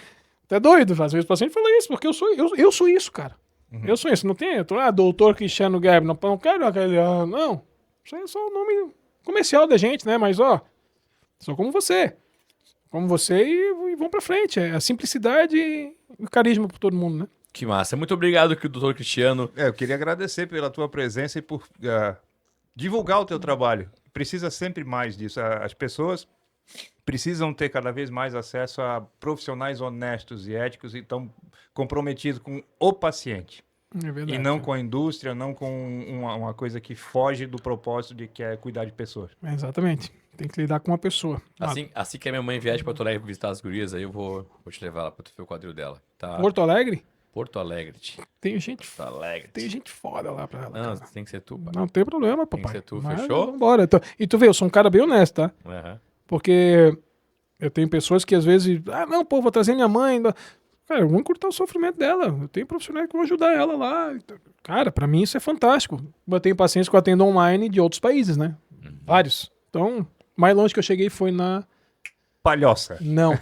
é doido. Às vezes o paciente fala isso, porque eu sou isso, cara. Uhum. Eu sou isso. Não tem, doutor Cristiano Gabi, não quero aquele, não. Isso aí é só o nome comercial da gente, né? Mas, sou como você. Como você e vão pra frente. É a simplicidade e o carisma pra todo mundo, né? Que massa. Muito obrigado, doutor Cristiano. Eu queria agradecer pela tua presença e por divulgar o teu trabalho. Precisa sempre mais disso. As pessoas precisam ter cada vez mais acesso a profissionais honestos e éticos e estão comprometidos com o paciente. É verdade. E não com a indústria, não com uma coisa que foge do propósito de que é cuidar de pessoas. Exatamente. Tem que lidar com uma pessoa. Assim que a minha mãe viaja pra Porto Alegre visitar as gurias, aí eu vou te levar lá pra tu ver o quadril dela. Tá? Porto Alegre? Porto Alegre. Tem gente, Porto Alegre. tem gente foda lá pra ela. Não, cara. tem que ser tu, pai. Não tem problema, Tem que papai. ser tu, Mas fechou? Vambora. E tu vê, eu sou um cara bem honesto, tá? Aham. Porque eu tenho pessoas que às vezes... Ah, não, pô, vou trazer minha mãe. Cara, vamos encurtar o sofrimento dela. Eu tenho profissionais que vão ajudar ela lá. Cara, pra mim isso é fantástico. Eu tenho pacientes que eu atendo online de outros países, né? Vários. Então, mais longe que eu cheguei foi na... Palhoça. Não.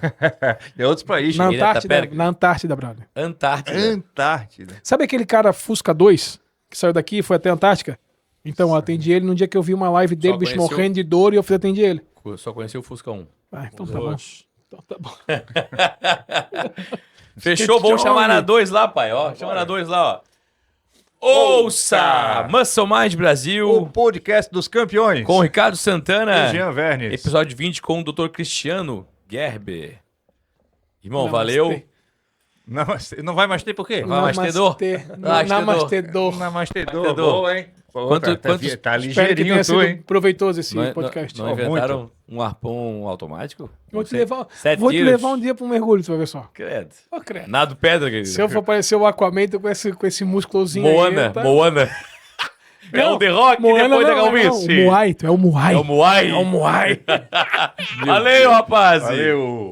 De outros países. Na Ele tá Antártida, perto. na Antártida, brother. Antártida. Antártida. Sabe aquele cara Fusca 2 que saiu daqui e foi até a Antártica? Então, eu atendi ele no dia que eu vi uma live dele, Só bicho conheceu- morrendo de dor, e eu atendi ele. Só conheci o Fusca 1. Ah, então tá bom. Oxe. Então tá bom. Fechou, vamos chamar na 2 lá, pai. Ó, chama na 2 lá, ó. Ouça! Muscle Mind Brasil, O podcast dos campeões. com o Ricardo Santana. E Jean Vernes. Episódio 20 com o Dr. Cristiano Gerber. Irmão, Namastê. valeu. Não vai mais ter por quê? Vai mais ter dor? Namastê dor. Namastedor. Namastedor. Boa, hein? Pô, Quanto- tá quantos- tá Espero que ligeirinho tenha tu, sido hein? proveitoso esse Não, podcast. não Ó, inventaram um arpão automático? Vou te Você- levar, 7 vou te quilos. levar um dia pra um mergulho, tu vai ver só. Credo. Ô, credo. Nado pedra, querido. Se eu for parecer o Aquaman com esse músculozinho Moana, aí... tá- Moana. É Não, o The Rock Moana depois da não, calvície. O Muay, tu é o Muay. É o Muay. É o Muay. Valeu, rapaz. Valeu.